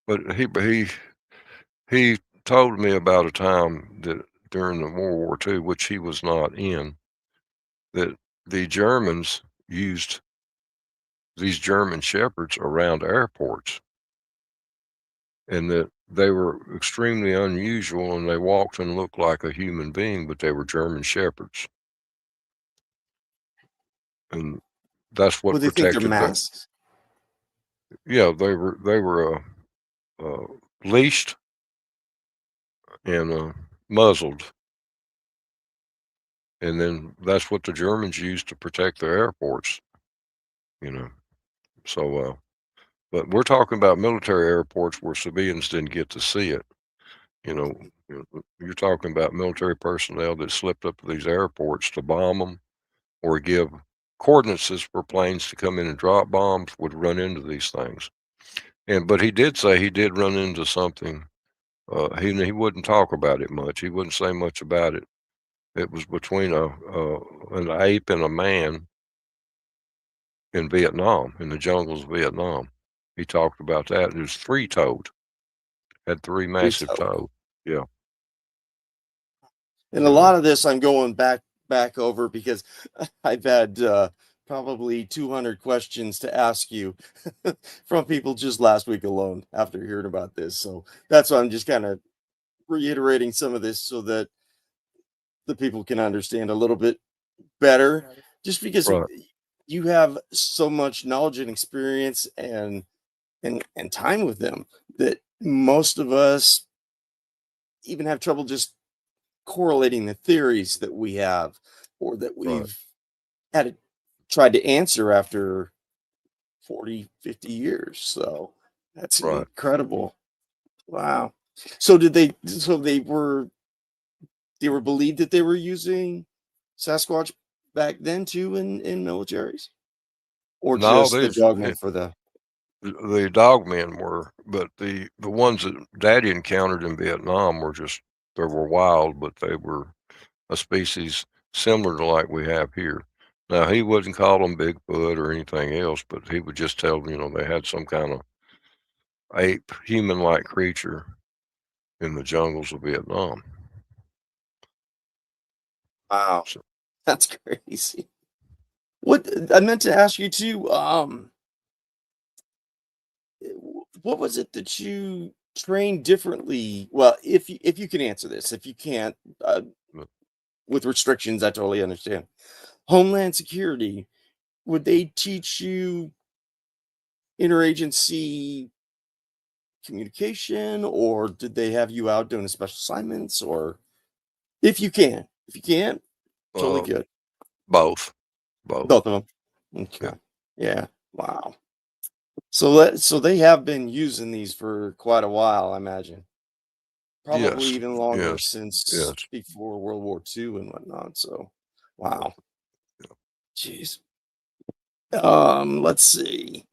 but he told me about a time that during the World War II, which he was not in, that the Germans used these German shepherds around airports, and that they were extremely unusual, and they walked and looked like a human being, but they were German shepherds, and that's what Would they think they're protected the. masks? Yeah, they were leashed and muzzled, and then that's what the Germans used to protect their airports. You know, so but we're talking about military airports where civilians didn't get to see it. You know, you're talking about military personnel that slipped up to these airports to bomb them or give coordinates for planes to come in and drop bombs, would run into these things. But he did say he did run into something. He wouldn't talk about it much. He wouldn't say much about it. It was between an ape and a man in Vietnam, in the jungles of Vietnam. He talked about that. It was three-toed, had three massive So, toes. Yeah, and a you know. lot of this I'm going back over because I've had probably 200 questions to ask you from people just last week alone after hearing about this. So that's why I'm just kind of reiterating some of this so that the people can understand a little bit better. Just because Right, you have so much knowledge and experience and time with them that most of us even have trouble just correlating the theories that we have or that right, we've had to, tried to answer after 40, 50 years. So that's right. incredible. Wow. So they were believed that they were using Sasquatch back then too in militaries, or No, just the there's dogma for the the dogmen were, but the ones that Daddy encountered in Vietnam were just they were wild, but they were a species similar to like we have here. Now he wouldn't call them Bigfoot or anything else, but he would just tell them, they had some kind of ape, human-like creature in the jungles of Vietnam. wow. So, That's crazy. What I meant to ask you too, what was it that you trained differently? Well, if you can answer this, if you can't, but, with restrictions, I totally understand. Homeland Security, would they teach you interagency communication, or did they have you out doing special assignments? Or if you can't, totally uh, good. both, both. Both of them. Yeah. Okay. Yeah. Wow. So they have been using these for quite a while, I imagine. Probably Yes, even longer, yes, since yes. before World War II and whatnot. So, wow. Jeez. Let's see.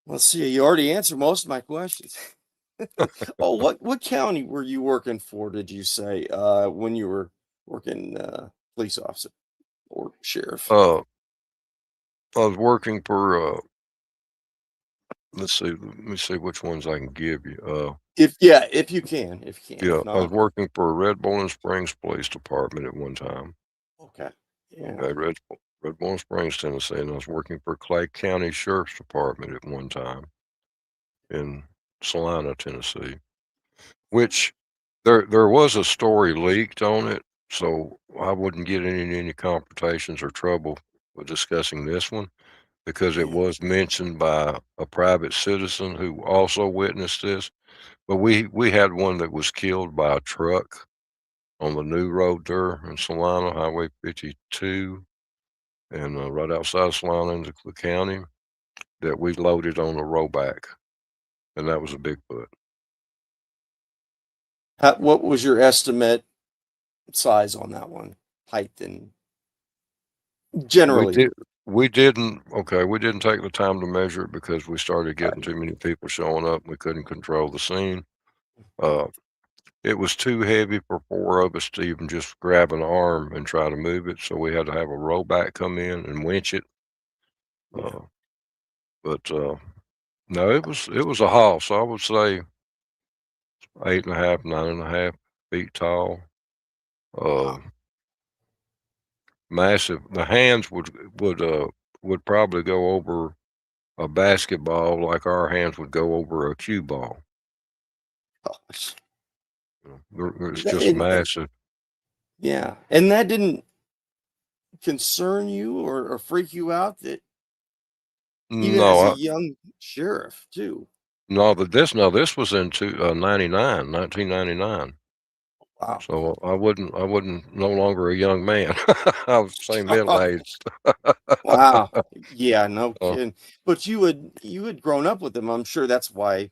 Let's see. You already answered most of my questions. Oh, what county were you working for? Did you say when you were working police officer or sheriff? I was working for, let's see, let me see which ones I can give you. If you can, Yeah, if I was not, working for Red Bowling Springs Police Department at one time. okay. Yeah. Okay, Red Bowling Springs, Tennessee, and I was working for Clay County Sheriff's Department at one time in Salina, Tennessee. Which there was a story leaked on it, so I wouldn't get in any confrontations or trouble with discussing this one because it Yeah. was mentioned by a private citizen who also witnessed this. But we had one that was killed by a truck on the new road there in Salina, Highway 52, and right outside Salina into the county that we loaded on a rowback, and that was a Bigfoot. What was your estimate size on that one? Height and We generally. did we didn't okay, we didn't take the time to measure it because we started getting Right. too many people showing up. We couldn't control the scene. Uh, it was too heavy for 4 of us to even just grab an arm and try to move it, so we had to have a rollback come in and winch it. Yeah. Uh, but no, it was a haul. So I would say 8.5, 9.5 feet tall. Uh, Wow. massive. The hands would probably go over a basketball like our hands would go over a cue ball. Gosh. It's That- just and- massive. yeah. And that didn't concern you or freak you out that even No, as a young sheriff too. this was in 1999. Wow. So I wouldn't no longer a young man. I was say middle aged. Wow. Yeah, no Uh, kidding. But you had grown up with them. I'm sure that's why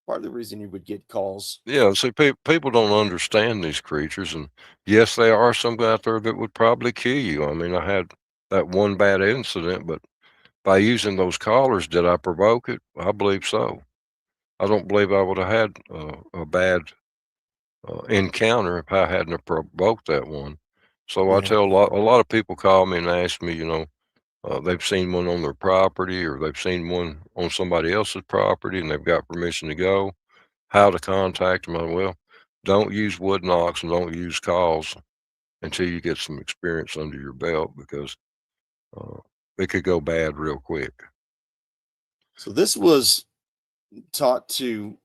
part of the reason you would get calls. yeah, see, people don't understand these creatures, and yes, there are some out there that would probably kill you. I mean, I had that one bad incident, but by using those collars, did I provoke it? I believe so. I don't believe I would have had a bad encounter if I hadn't have provoked that one. So I Yeah. tell a lot of people call me and ask me, they've seen one on their property or they've seen one on somebody else's property and they've got permission to go. How to contact them? Well, don't use wood knocks and don't use calls until you get some experience under your belt because uh, it could go bad real quick. So this was taught to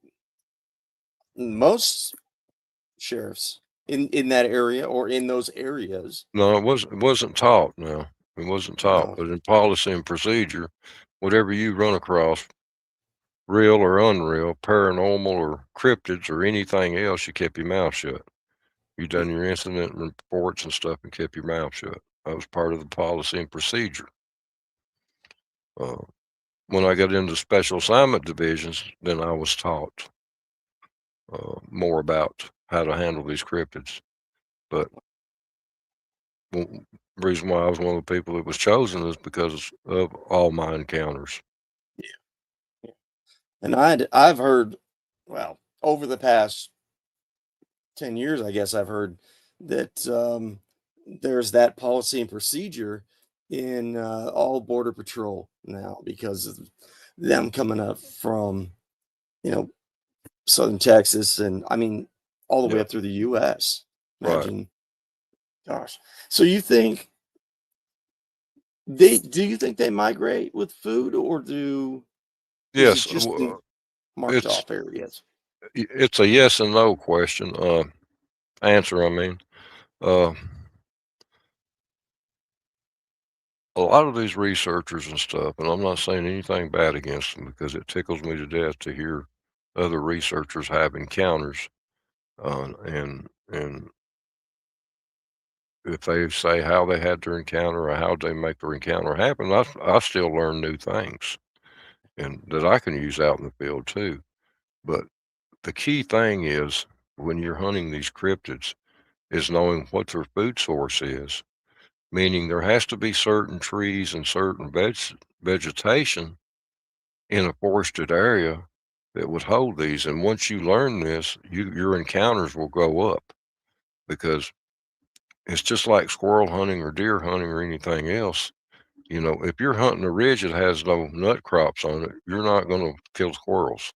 most sheriffs in that area or in those areas. No, it wasn't taught. No, it wasn't taught. No. But in policy and procedure, whatever you run across, real or unreal, paranormal or cryptids or anything else, you kept your mouth shut. You done your incident reports and stuff and kept your mouth shut. That was part of the policy and procedure. Uh, when I got into special assignment divisions, then I was taught more about how to handle these cryptids. But the reason why I was one of the people that was chosen is because of all my encounters. Yeah. And I've heard, well, over the past 10 years, I guess I've heard that there's that policy and procedure in all border patrol now because of them coming up from, you know, southern Texas and I mean all the way Yeah, up through the US. right. Imagine, gosh. So you think they migrate with food or is it Yes, just in marked it's off areas? it's a yes and no question. Answer, I mean. Uh, a lot of these researchers and stuff, and I'm not saying anything bad against them because it tickles me to death to hear other researchers have encounters, and if they say how they had their encounter or how they make their encounter happen, I still learn new things and that I can use out in the field too. But the key thing is when you're hunting these cryptids is knowing what their food source is, meaning there has to be certain trees and certain vegetation in a forested area that would hold these. And once you learn this, your encounters will go up because it's just like squirrel hunting or deer hunting or anything else. You know, if you're hunting a ridge that has no nut crops on it, you're not going to kill squirrels.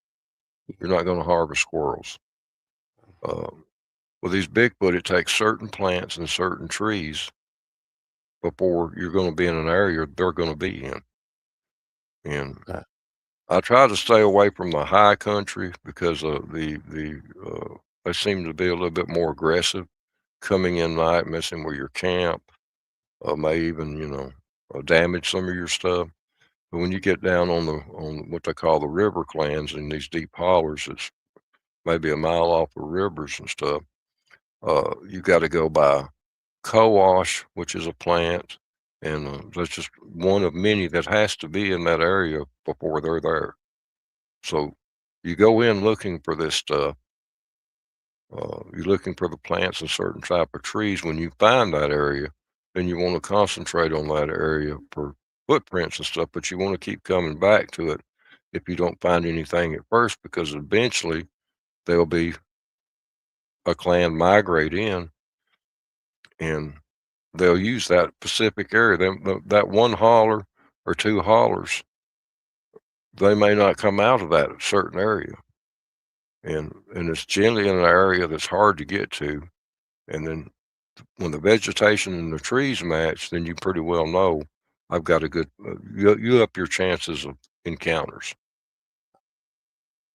You're not going to harvest squirrels. With these Bigfoot, it takes certain plants and certain trees before you're going to be in an area they're going to be in. And Okay. I try to stay away from the high country because they seem to be a little bit more aggressive, coming in night, messing with your camp, may even damage some of your stuff. But when you get down on what they call the river clans in these deep hollers, it's maybe a mile off the rivers and stuff. You got to go by co-wash, which is a plant, and that's just one of many that has to be in that area before they're there. So you go in looking for this stuff. You're looking for the plants and certain type of trees. When you find that area, then you want to concentrate on that area for footprints and stuff, but you want to keep coming back to it if you don't find anything at first, because eventually there'll be a clan migrate in and they'll use that specific area. That one holler or two hollers, they may not come out of that certain area. And it's generally in an area that's hard to get to. And then when the vegetation and the trees match, then you pretty well know I've got a good, you up your chances of encounters.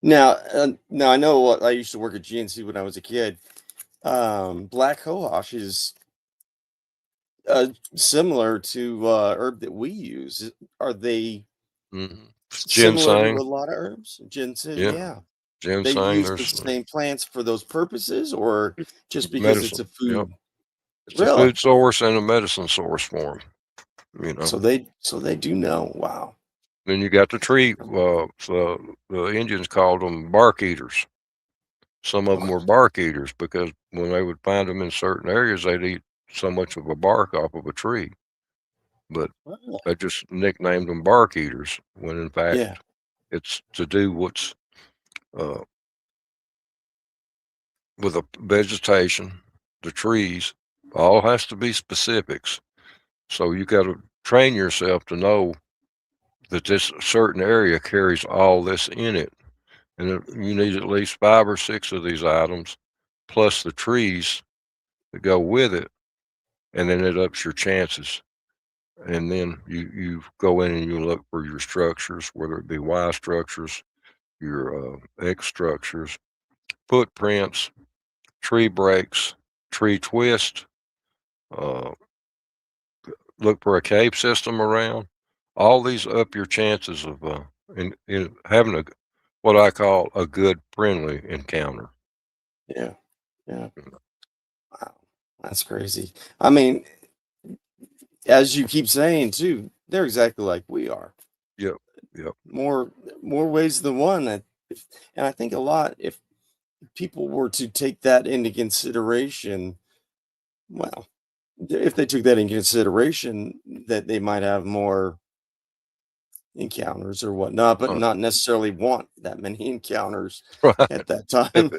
Now I know what I used to work at GNC when I was a kid. Black cohosh is similar to herb that we use. Are they similar to a Ginseng, lot of herbs? Ginseng, yeah, yeah. They ginseng, use the there's same plants for those purposes, or just because it's medicine. a Yep. food? It's a Really? food source and a medicine source for them. So they do know. Wow. Then you got the tree, so the Indians called them bark eaters. Some of them Okay. were bark eaters because when they would find them in certain areas, they'd eat so much of a bark off of a tree. But Well, they just nicknamed them bark eaters when in fact yeah. it's to do what's uh, with the vegetation, the trees, all has to be specifics. So you got to train yourself to know that this certain area carries all this in it. And you need at least 5 or 6 of these items, plus the trees that go with it, and then it ups your chances. And then you go in and you look for your structures, whether it be Y structures, your X structures, footprints, tree breaks, tree twist. Uh, look for a cave system around. All these up your chances of in having a what I call a good friendly encounter. Yeah. Yeah. Wow. That's crazy. I mean, as you keep saying too, they're exactly like we are. Yep, yep. More more ways than one. And I think a lot if people were to take that into consideration, well, if they took that into consideration, that they might have more encounters or whatnot, but Uh, not necessarily want that many encounters right. at that If time.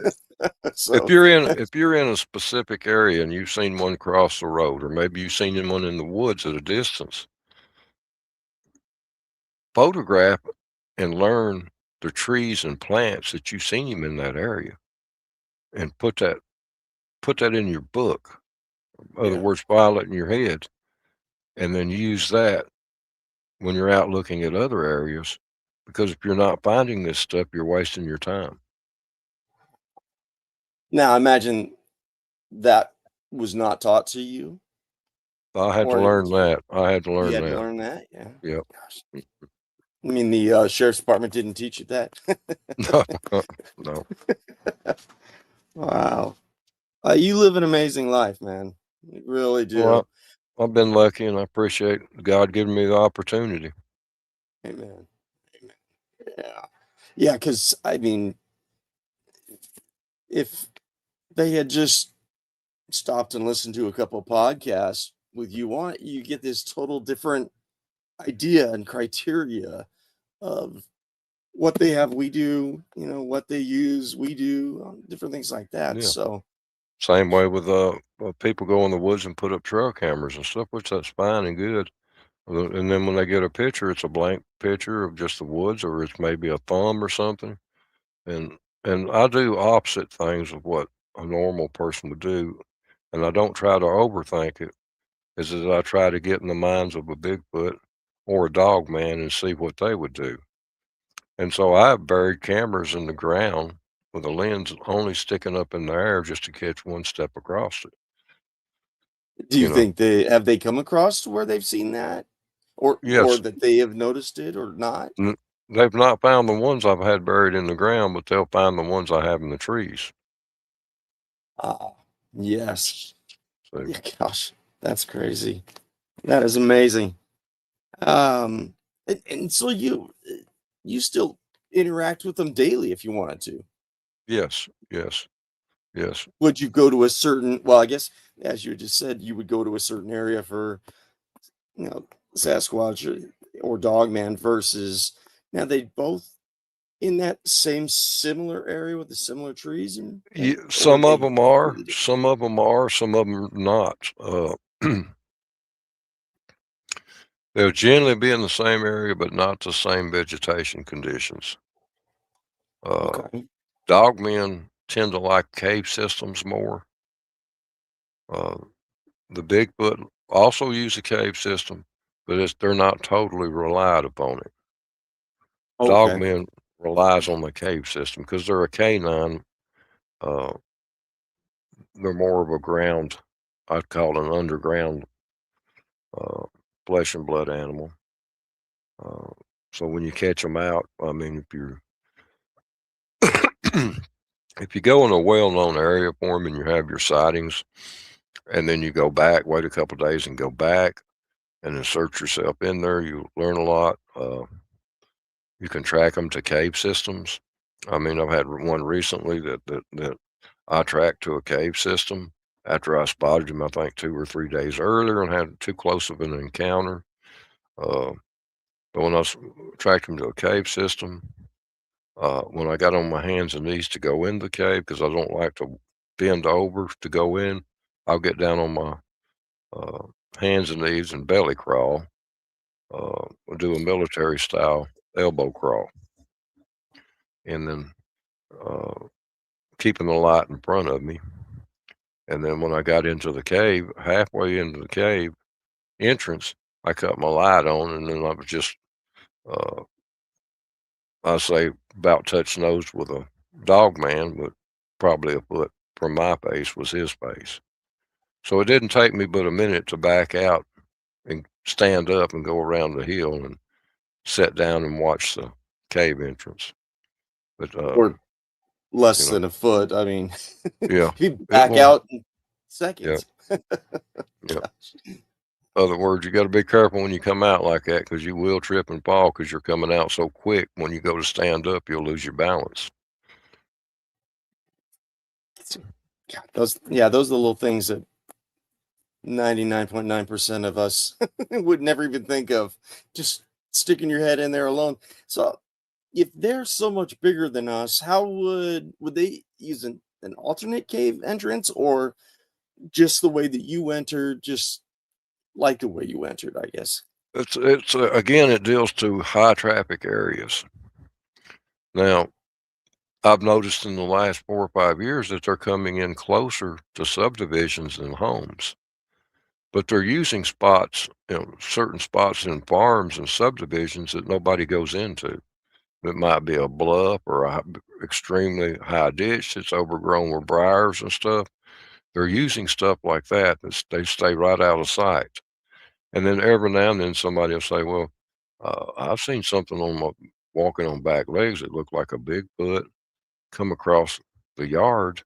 if So, you're in if you're in a specific area and you've seen one cross the road, or maybe you've seen one in the woods at a distance, photograph and learn the trees and plants that you've seen him in that area, and put that in your book. In other yeah. words, file it in your head, and then use that when you're out looking at other areas. Because if you're not finding this stuff, you're wasting your time. Now, I imagine that was not taught to you, I had to or learn that. I had to you learn had to that. learn that? Yeah. Yep. Gosh. I mean, the sheriff's department didn't teach you that. No, no. Wow. You live an amazing life, man. You really do. Well, I've been lucky, and I appreciate God giving me the opportunity. Amen. Amen. Yeah. Yeah, because I mean, if they had just stopped and listened to a couple podcasts with you on it, you get this total different idea and criteria of what they have, we do, what they use, we do, different things like that. Yeah. So, Same way with people go in the woods and put up trail cameras and stuff, which that's fine and good. And then when they get a picture, it's a blank picture of just the woods, or it's maybe a thumb or something. And I do opposite things of what a normal person would do, and I don't try to overthink it. Is that I try to get in the minds of a Bigfoot or a dog man and see what they would do. And so I have buried cameras in the ground with a lens only sticking up in the air just to catch one step across it. Do you You know, think they come across where they've seen that? Or yes, that they have noticed it or not? they've not found the ones I've had buried in the ground, but they'll find the ones I have in the trees. Ah, yes. So Yeah, gosh, that's crazy. That is amazing. And so you still interact with them daily if you wanted to. yes, yes, yes. Would you go to a certain, well, I guess as you just said, you would go to a certain area for, Sasquatch or Dogman versus now they both in that same similar area with the similar trees and or are Some of they them are, completely different? some of them are, some of them not. They'll generally be in the same area, but not the same vegetation conditions. Uh, Okay. Dogmen tend to like cave systems more. Uh, the Bigfoot also use a cave system, but they're not totally relied upon it. Okay. Dogmen relies on the cave system because they're a canine. Uh, they're more of a ground, I'd call it an underground uh, flesh and blood animal. Uh, so when you catch them out, I mean, if you go in a well-known area for them and you have your sightings, and then you go back, wait a couple days, and go back, and insert yourself in there, you learn a lot. You can track them to cave systems. I mean, I've had one recently that I tracked to a cave system after I spotted him, I think 2 or 3 days earlier, and had too close of an encounter. Uh, but when tracked him to a cave system, when I got on my hands and knees to go in the cave, because I don't like to bend over to go in, I'll get down on my uh, hands and knees and belly crawl, do a military style elbow crawl, and then uh, keeping the light in front of me. And then when I got into the cave, halfway into the cave entrance, I cut my light on, and then I was just, uh, I say, about touch nose with a dog man, but probably a foot from my face was his face. So it didn't take me but a minute to back out and stand up and go around the hill and sit down and watch the cave entrance. But Or you less know, than a foot. I mean, yeah, you it back won't. out in Yeah, seconds. yeah. Gosh. Other words, you got to be careful when you come out like that because you will trip and fall because you're coming out so quick. When you go to stand up, you'll lose your balance. God, those are the little things that 99.9% of us would never even think of. Just sticking your head in there alone. So if they're so much bigger than us, how would they use an alternate cave entrance or just the way that you entered, just like the way you entered, I guess? It's again, it deals to high traffic areas. Now, I've noticed in the last 4 or 5 years that they're coming in closer to subdivisions than homes, but they're using spots, certain spots in farms and subdivisions that nobody goes into. It might be a bluff or a extremely high ditch that's overgrown with briars and stuff. They're using stuff like that that they stay right out of sight. And then every now and then somebody will say, "Well, I've seen something on my walking on back legs that looked like a Bigfoot come across the yard,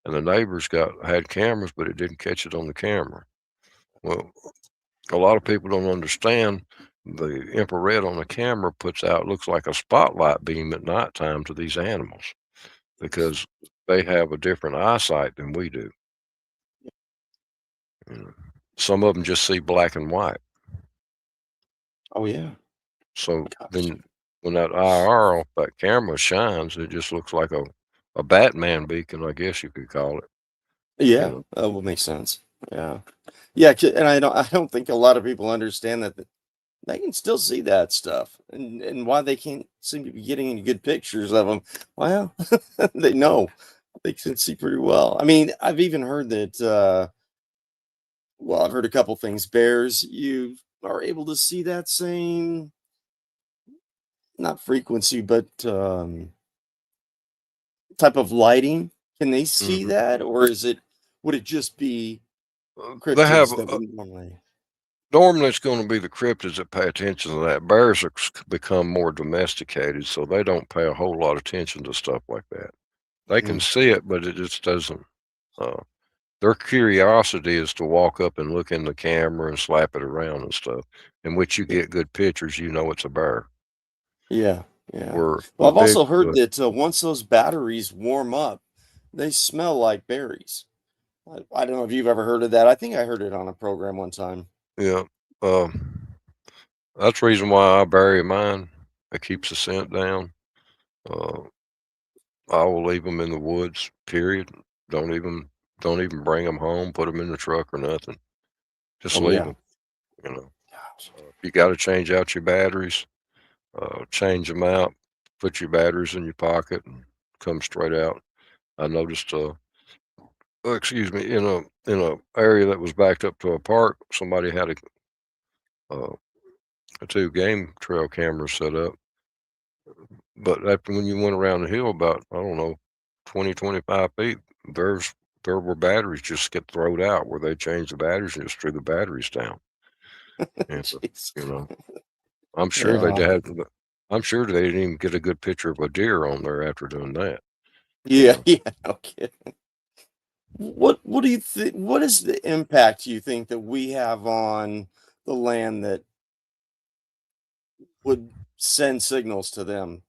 and the neighbors had cameras, but it didn't catch it on the camera." Well, a lot of people don't understand the infrared on the camera looks like a spotlight beam at nighttime to these animals because they have a different eyesight than we do. You know. Some of them just see black and white. Oh yeah. So Gosh. then when that IR off that camera shines, it just looks like a Batman beacon, I guess you could call it. You Yeah, know. that will make sense. Yeah. Yeah, and I don't think a lot of people understand that they can still see that stuff, and why they can't seem to be getting any good pictures of them. Well, they know they can see pretty well. I mean, I've even heard that. Well, I've heard a couple things. Bears, you are able to see that same, not frequency, but type of lighting. Can they see Mhm. that, or would it just be They have cryptids that we normally? normally it's going to be the cryptids that pay attention to that. Bears are become more domesticated, so they don't pay a whole lot of attention to stuff like that. They can Mm, see it, but it just doesn't. Uh, their curiosity is to walk up and look in the camera and slap it around and stuff. In which you yeah, get good pictures, you know it's a bear. yeah, yeah. Where Well, a I've also heard Bigfoot, that once those batteries warm up, they smell like berries. I don't know if you've ever heard of that. I think I heard it on a program one time. yeah, that's the reason why I bury mine. It keeps the scent down. Uh, I will leave them in the woods. Period. Don't even don't even bring them home. Put them in the truck or nothing. Just Oh leave yeah. them. You know, Gosh. if you got to change out your batteries, change them out. Put your batteries in your pocket and come straight out. I noticed, excuse me, in a area that was backed up to a park, somebody had uh, a two game trail cameras set up. But after when you went around the hill about, I don't know, 20, 25 feet, there's there were batteries just get thrown out where they changed the batteries and just threw the batteries down. And Jeez. you know, I'm sure they Uh, had. I'm sure they didn't even get a good picture of a deer on there after doing that. You yeah, know, yeah. No kidding. What do you think? What is the impact you think that we have on the land that would send signals to them?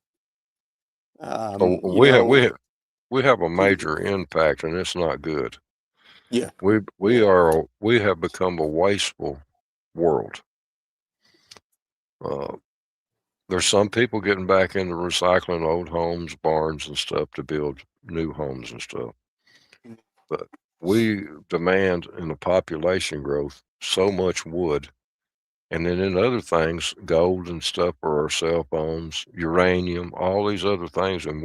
so You know, we have a could it? major impact, and it's not good. Yeah, We yeah. are we have become a wasteful world. Uh, there's some people getting back into recycling old homes, barns, and stuff to build new homes and stuff. Mm, But we demand in the population growth so much wood, and then in other things, gold and stuff for our cell phones, uranium, all these other things, and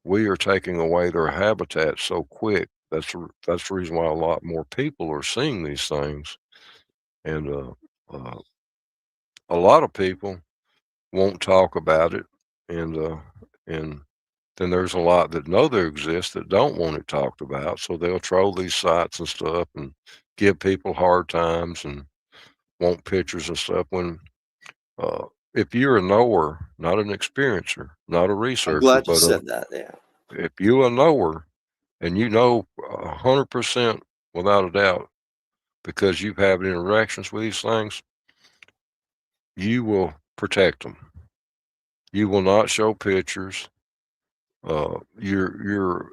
we are taking away their habitat so quick. That's the reason why a lot more people are seeing these things, and uh, a lot of people won't talk about it, and and then there's a lot that know they exist that don't want it talked about, so they'll troll these sites and stuff and give people hard times and want pictures and stuff. When uh, if you're a knower, not an experiencer, not a I'm researcher, glad you but said that. Yeah. if you a knower and you know 100% without a doubt because you've had interactions with these things, you will protect them. You will not show pictures. You're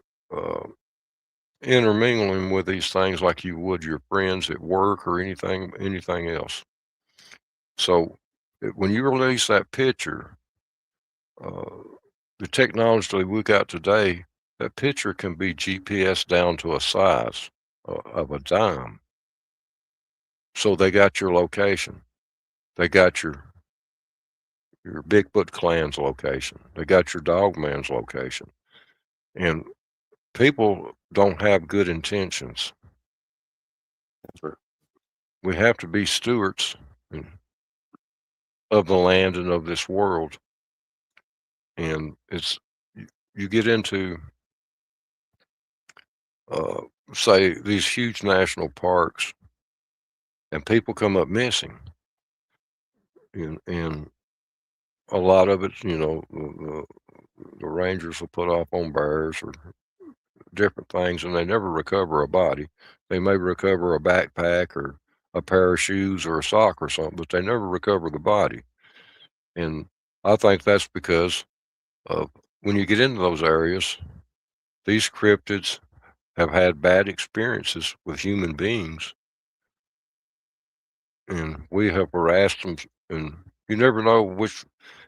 intermingling with these things like you would your friends at work or anything else. So when you release that picture, uh, the technology we got today, that picture can be GPS down to a size of a dime. So they got your location. They got your Bigfoot clan's location. They got your dog man's location. And people don't have good intentions. We have to be stewards of the land and of this world. And you get into uh, say these huge national parks, and people come up missing, and a lot of it, the rangers will put off on bears or different things, and they never recover a body. They may recover a backpack or a pair of shoes or a sock or something, but they never recover the body. And I think that's because of when you get into those areas, these cryptids have had bad experiences with human beings, and we have harassed them. And you never know which,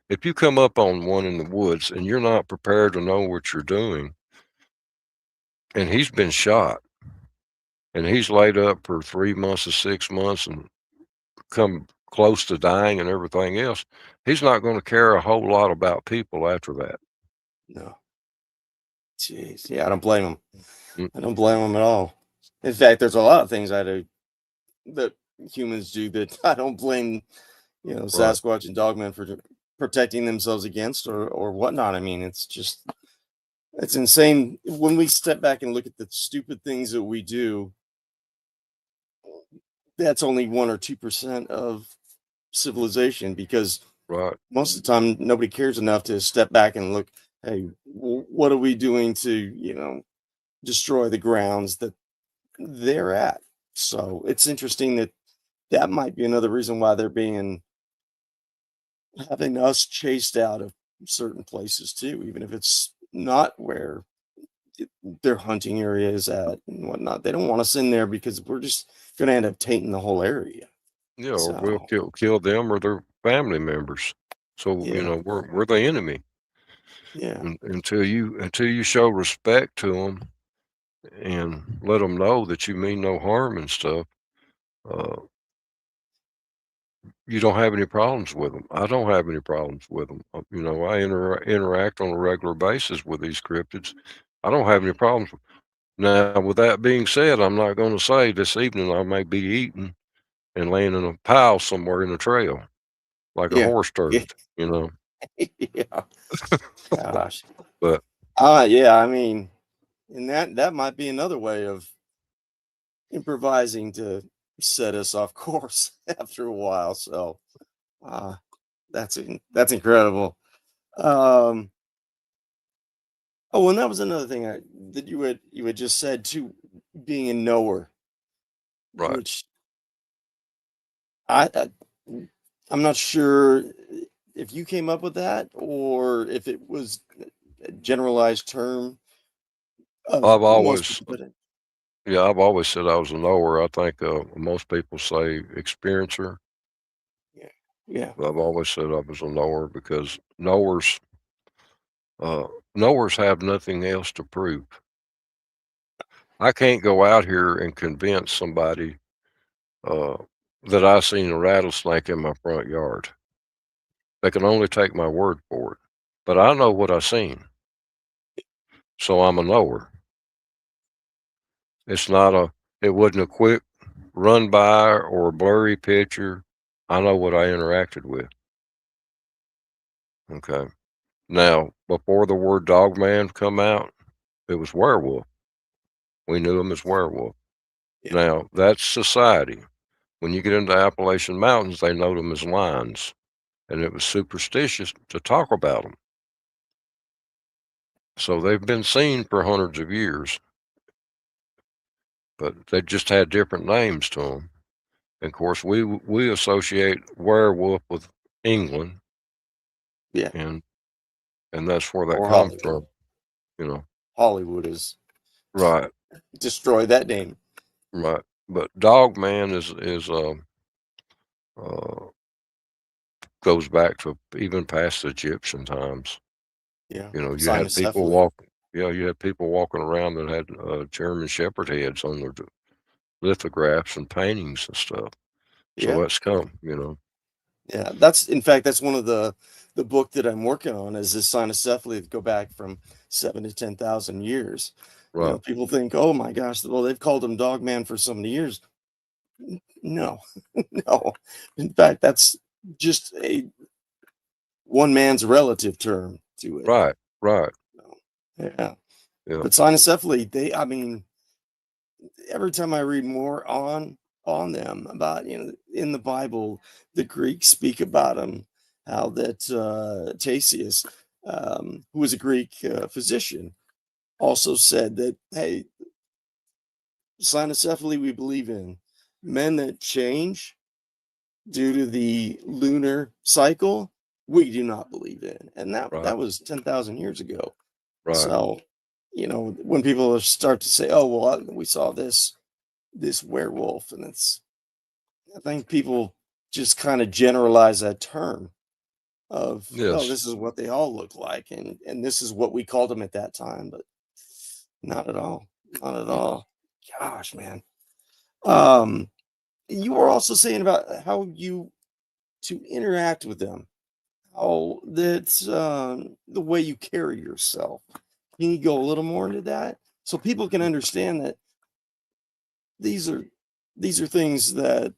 if you come up on one in the woods and you're not prepared to know what you're doing, and he's been shot and he's laid up for 3 months to 6 months and come close to dying and everything else, he's not going to care a whole lot about people after that. No. Jeez. Yeah, I don't blame him. Mm, I don't blame him at all. In fact, there's a lot of things I do that humans do that I don't blame, right, Sasquatch and Dogman for protecting themselves against or whatnot. I mean, it's insane when we step back and look at the stupid things that we do. That's only 1 or 2% of civilization, because right. most of the time nobody cares enough to step back and look. Hey, what are we doing to destroy the grounds that they're at? So it's interesting that might be another reason why they're having us chased out of certain places too, even if it's not where their hunting area is at and whatnot. They don't want us in there because we're just going to end up tainting the whole area. Yeah, or we'll So kill them or their family members. So yeah, we're the enemy. yeah, Until you show respect to them and let them know that you mean no harm and stuff, uh, you don't have any problems with them. I don't have any problems with them. I interact on a regular basis with these cryptids. I don't have any problems. Now, with that being said, I'm not going to say this evening I may be eating and laying in a pile somewhere in the trail like a yeah, horse yeah, turd, you know. yeah. Gosh. But Yeah. I mean, and that might be another way of improvising to set us off course after a while. So uh, that's incredible. Um, oh, and that was another thing that you had just said too, being a knower, right, which I I'm not sure if you came up with that or if it was a generalized term of I've most always people, but yeah, I've always said I was a knower. I think most people say experiencer. yeah, yeah, But I've always said I was a knower because uh, knowers have nothing else to prove. I can't go out here and convince somebody uh, that I seen a rattlesnake in my front yard. They can only take my word for it. But I know what I seen, so I'm a knower. It's not a. It wasn't a quick run by or a blurry picture. I know what I interacted with. Okay. Now, before the word dog man come out, it was werewolf. We knew him as werewolf. yeah, Now, that's society. When you get into Appalachian Mountains, they know them as lions, and it was superstitious to talk about them. So they've been seen for hundreds of years, but they just had different names to them. And of course, we associate werewolf with England, yeah. and that's where that Or comes Hollywood. from. You know, Hollywood has right, destroyed that name. right. But Dog Man uh, goes back to even past Egyptian times. Yeah, You had people cynocephaly. walk. Yeah, you had people walking around that had German Shepherd heads on their lithographs and paintings and stuff. So Yeah, that's come. yeah. That's in fact that's one of the book that I'm working on is this cynocephaly that go back from 7 to 10,000 years. Right. People think, oh my gosh, well they've called him Dog Man for so many years. No, no. In fact, that's just a one man's relative term to it. Right. Right. So, yeah, Yeah. but cynocephaly, I mean, every time I read more on them about in the Bible, the Greeks speak about them, how that Tasius, who was a Greek physician, also said that hey, cynocephaly we believe in men that change due to the lunar cycle. We do not believe in, and that Right. was 10,000 years ago. Right. So, when people start to say, "Oh, well, we saw this werewolf," and I think people just kind of generalize that term of, "Oh, Yes. this is what they all look like, and this is what we called them at that time," but not at all, not at Mm. all. Gosh, man. Um, you were also saying about how you to interact with them. How that's the way you carry yourself. Can you go a little more into that so people can understand that these are these are things that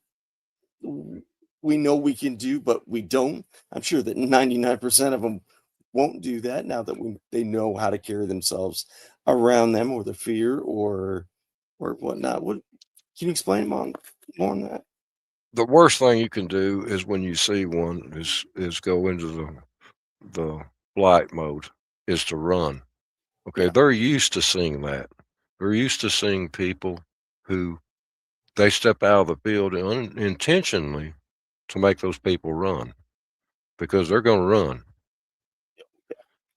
we know we can do, but we don't. I'm sure that 99% of them won't do that now that they know how to carry themselves around them, or the fear, or whatnot. What can you explain more on that? The worst thing you can do is when you see one is go into the flight mode, is to run. Okay, Yeah, they're used to seeing that. They're used to seeing people who they step out of the field intentionally to make those people run because they're going to run.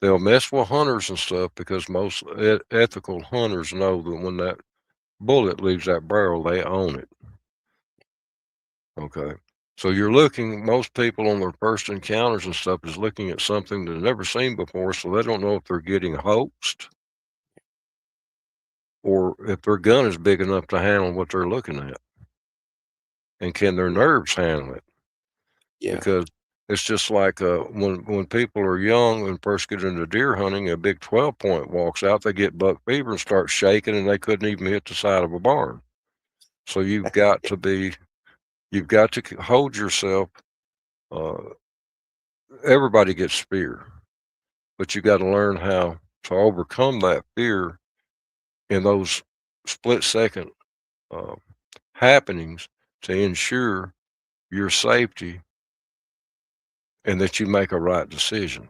They'll mess with hunters and stuff because most ethical hunters know that when that bullet leaves that barrel, they own it. Okay. So you're looking, most people on their first encounters and stuff is looking at something they've never seen before, so they don't know if they're getting hoaxed or if their gun is big enough to handle what they're looking at. And can their yeah, nerves handle it? yeah. Because it's just like when people are young and first get into deer hunting, a big 12-point walks out, they get buck fever and start shaking, and they couldn't even hit the side of a barn. So you've got to hold yourself. Uh, Everybody gets fear, but you got to learn how to overcome that fear in those split second uh, happenings to ensure your safety and that you make a right decision.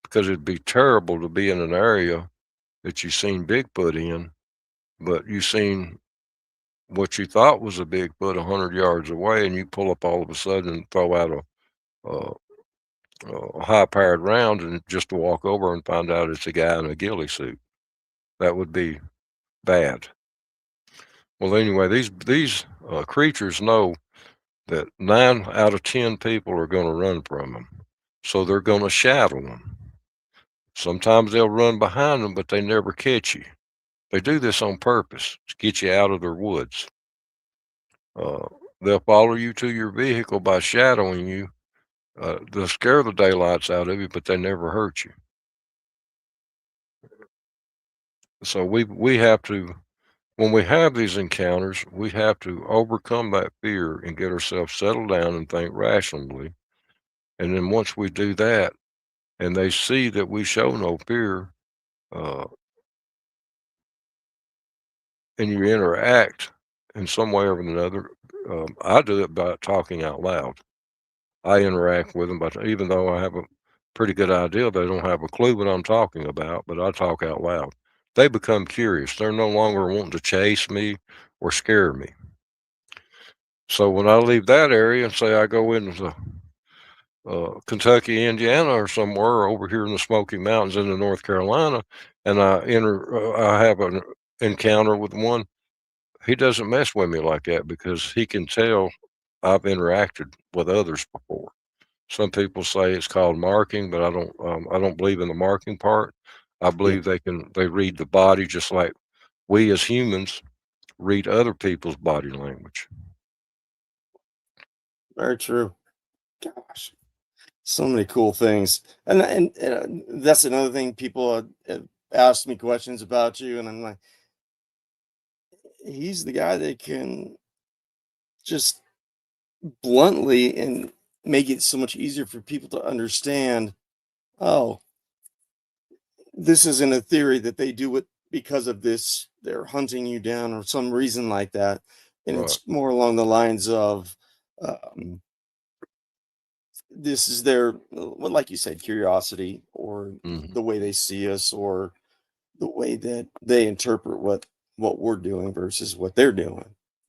Because it'd be terrible to be in an area that you seen Bigfoot in, but you seen what you thought was a Bigfoot 100 yards away, and you pull up all of a sudden and throw out a high-powered round, and just to walk over and find out it's a guy in a ghillie suit. That would be bad. Well, anyway, these creatures know that 9 out of 10 people are going to run from them, so they're going to shadow them. Sometimes they'll run behind them, but they never catch you. They do this on purpose to get you out of their woods. Uh, they'll follow you to your vehicle by shadowing you. They'll scare the daylights out of you, but they never hurt you. So we have to, when we have these encounters, we have to overcome that fear and get ourselves settled down and think rationally. And then once we do that, and they see that we show no fear, uh, and you interact in some way or another, I do it by talking out loud. I interact with them, but even though I have a pretty good idea, they don't have a clue what I'm talking about, but I talk out loud. They become curious. They're no longer wanting to chase me or scare me. So when I leave that area and say I go into Kentucky, Indiana, or somewhere over here in the Smoky Mountains into North Carolina, and I have an encounter with one. He doesn't mess with me like that because he can tell I've interacted with others before. Some people say it's called marking, but I don't believe in the marking part. I Yeah, believe they read the body just like we as humans read other people's body language. very true. Gosh, so many cool things, and that's another thing people ask me questions about you, and I'm like, he's the guy that can just bluntly and make it so much easier for people to understand. Oh, this isn't a theory that they do it because of this. They're hunting you down or some reason like that, and Right. it's more along the lines of. Um, this is their well, like you said, curiosity, or Hmm. the way they see us, or the way that they interpret what we're doing versus what they're doing.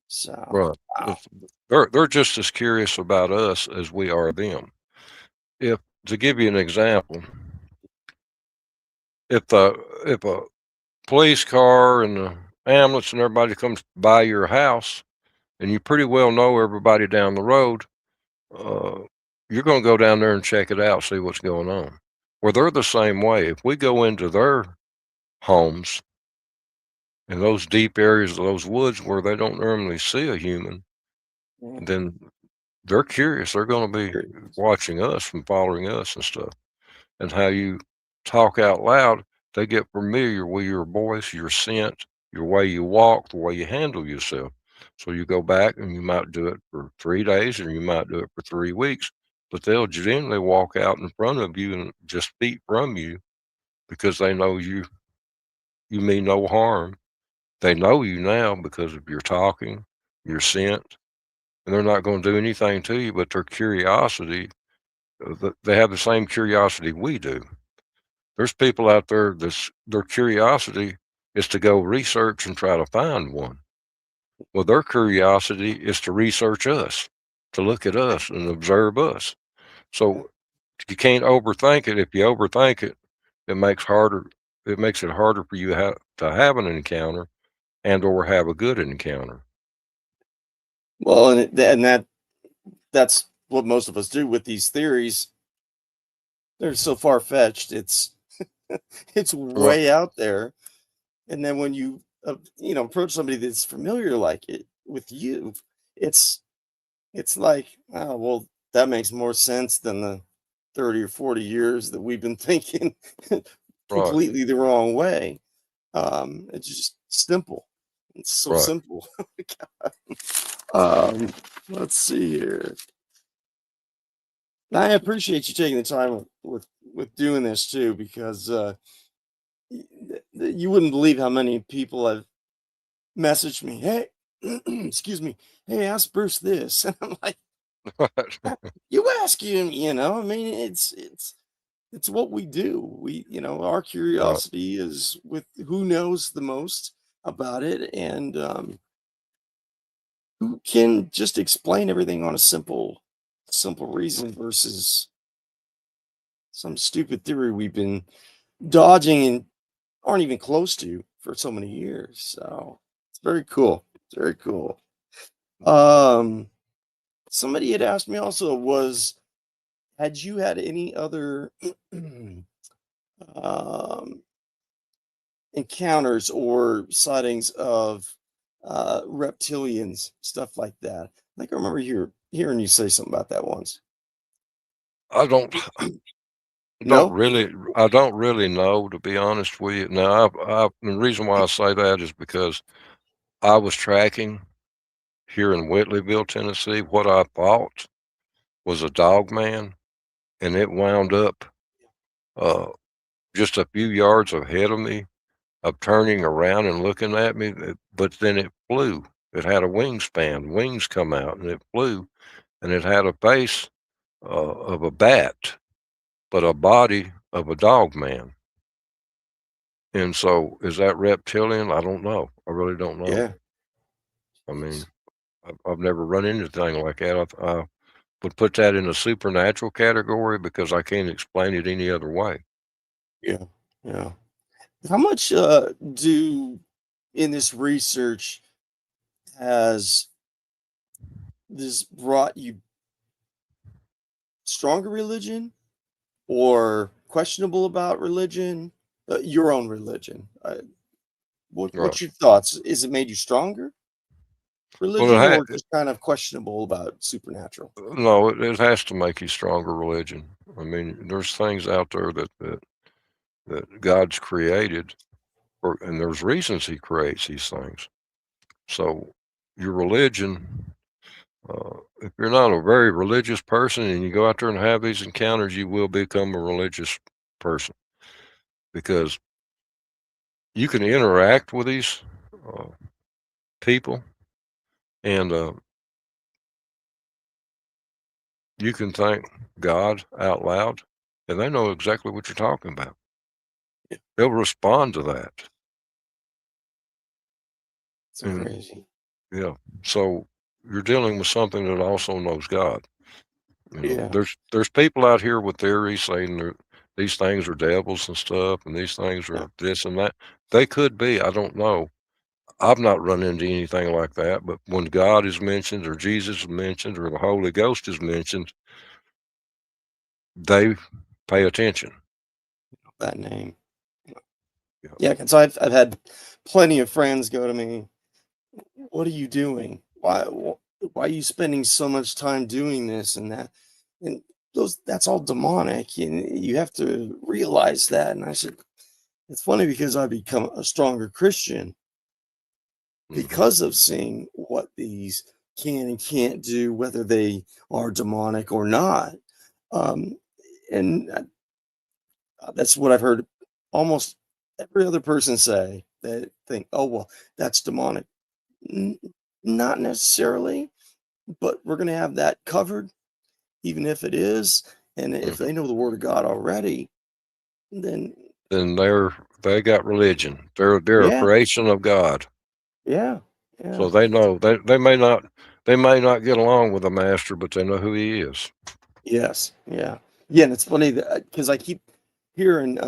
So Right. wow. It's- they're just as curious about us as we are them. If to give you an example, if the if a police car and the ambulance and everybody comes by your house and you pretty well know everybody down the road, uh, you're going to go down there and check it out, see what's going on. Well, they're the same way. If we go into their homes in those deep areas of those woods where they don't normally see a human, Yeah, then they're curious. They're going to be Curious. watching us and following us and stuff. And how you talk out loud, they get familiar with your voice, your scent, your way you walk, the way you handle yourself. So you go back and you might do it for 3 days or you might do it for 3 weeks, but they'll generally walk out in front of you and just feet from you because they know you mean no harm. They know you now because of your talking, your scent, and they're not going to do anything to you, but their curiosity, they have the same curiosity we do. There's people out there that's their curiosity is to go research and try to find one. Well, their curiosity is to research us, to look at us and observe us. So you can't overthink it. If you overthink it, it makes harder. It makes it harder for you to have an encounter and or have a good encounter. Well, and that's what most of us do with these theories. They're so far fetched. It's Right, way out there. And then when you approach somebody that's familiar like it with you, it's it's like, oh well, that makes more sense than the 30 or 40 years that we've been thinking right, completely the wrong way. It's just simple. It's so right. simple. um, let's see here. I appreciate you taking the time with doing this too, because you wouldn't believe how many people have messaged me. Hey, excuse me. Hey, ask Bruce this, and I'm like, you ask him. I mean, it's what we do. Our Right, curiosity is with who knows the most about it, and who can just explain everything on a simple reason versus some stupid theory we've been dodging and aren't even close to for so many years. So it's very cool. It's very cool. Um, Somebody had asked me also, had you had any other um, encounters or sightings of reptilians, stuff like that? I think I remember hearing you say something about that once. I don't No? really, I don't really know, to be honest with you. Now, the reason why I say that is because I was tracking here in Whitleyville, Tennessee, what I thought was a dog man, and it wound up uh, just a few yards ahead of me, of turning around and looking at me. But then it flew. It had a wingspan, wings come out, and it flew, and it had a face of a bat, but a body of a dog man. And so, is that reptilian? I don't know. I really don't know. Yeah. I Jeez. mean, I've never run into anything like that. I would put that in the supernatural category because I can't explain it any other way. Yeah. Yeah. How much do in this research has this brought you stronger religion or questionable about religion? Your own religion. Right. What's your thoughts? Is it made you stronger Well, religion or just kind of questionable about supernatural? no, it has to make you stronger religion. I mean, there's things out there that God's created, and there's reasons He creates these things. So, your religion, if you're not a very religious person and you go out there and have these encounters, you will become a religious person because you can interact with these uh, people and you can thank God out loud, and they know exactly what you're talking about. Yeah, They'll respond to that. it's And crazy. yeah, so you're dealing with something that also knows God. Yeah, There's people out here with theories saying these things are devils and stuff, and these things yeah, are this and that. They could be. I don't know. I've not run into anything like that. But when God is mentioned, or Jesus is mentioned, or the Holy Ghost is mentioned, they pay attention. that name. Yeah. Yeah, because I've had plenty of friends go to me. What are you doing? Why? why are you spending so much time doing this and that? And that's all demonic. And you have to realize that. And I said, it's funny because I become a stronger Christian because of seeing what these can and can't do, whether they are demonic or not. Um, and that's what I've heard almost every other person say, that think, oh, well, that's demonic. N- Not necessarily, but we're going to have that covered, even if it is. And if Mhm. they know the word of God already, then Then they got religion. They're a yeah, creation of God. yeah, yeah, So they know they may not get along with the master, but they know who he is. yes, yeah. Yeah, and it's funny that because I keep hearing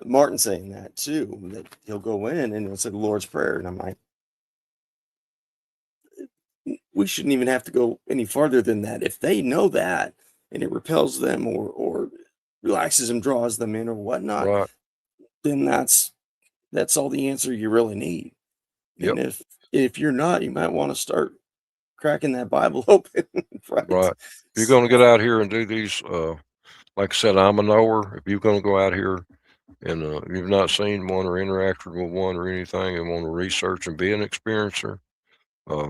Martin saying that too, that he'll go in and he'll say the Lord's Prayer, and I'm like, we shouldn't even have to go any farther than that. If they know that and it repels them or relaxes them, draws them in or whatnot, Right. then that's all the answer you really need. Yep. And if you're not, you might want to start cracking that Bible open, right? Right. If you're gonna get So out here and do these, like I said, I'm a knower. If you're gonna go out here and you've not seen one or interacted with one or anything and want to research and be an experiencer, uh,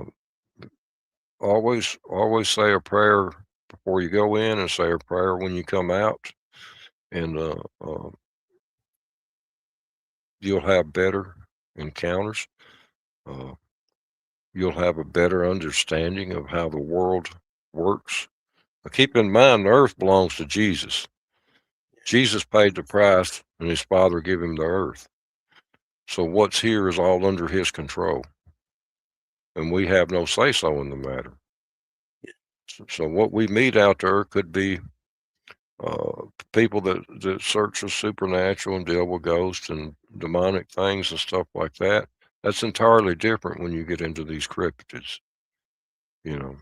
always say a prayer before you go in and say a prayer when you come out, and you'll have better encounters. Uh, you'll have a better understanding of how the world works. Now, keep in mind, the earth belongs to Jesus. Jesus paid the price, and his Father gave him the earth. So what's here is all under his control, and we have no say so in the matter. So what we meet out there could be people that search the supernatural and deal with ghosts and demonic things and stuff like that. That's entirely different when you get into these cryptids. You know,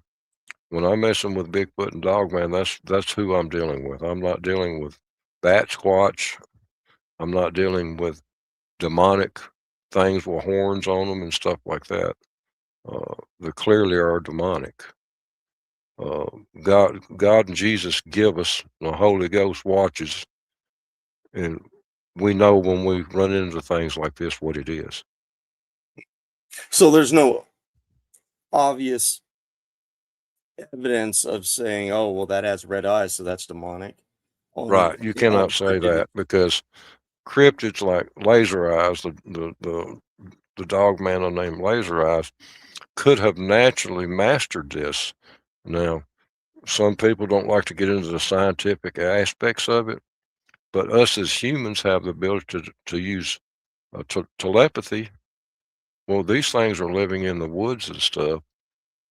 when I'm messing with Bigfoot and Dogman, that's who I'm dealing with. I'm not dealing with Bat Squatch. I'm not dealing with demonic things with horns on them and stuff like that. That clearly are demonic. Uh, God and Jesus give us, the Holy Ghost watches, and we know when we run into things like this what it is. so there's no obvious evidence of saying, oh, well, that has red eyes, so that's demonic. Right. On You on cannot say cryptid. that because cryptids like Laser Eyes, the dog man named Laser Eyes, could have naturally mastered this. Now, some people don't like to get into the scientific aspects of it, but us as humans have the ability to use telepathy. Well, these things are living in the woods and stuff,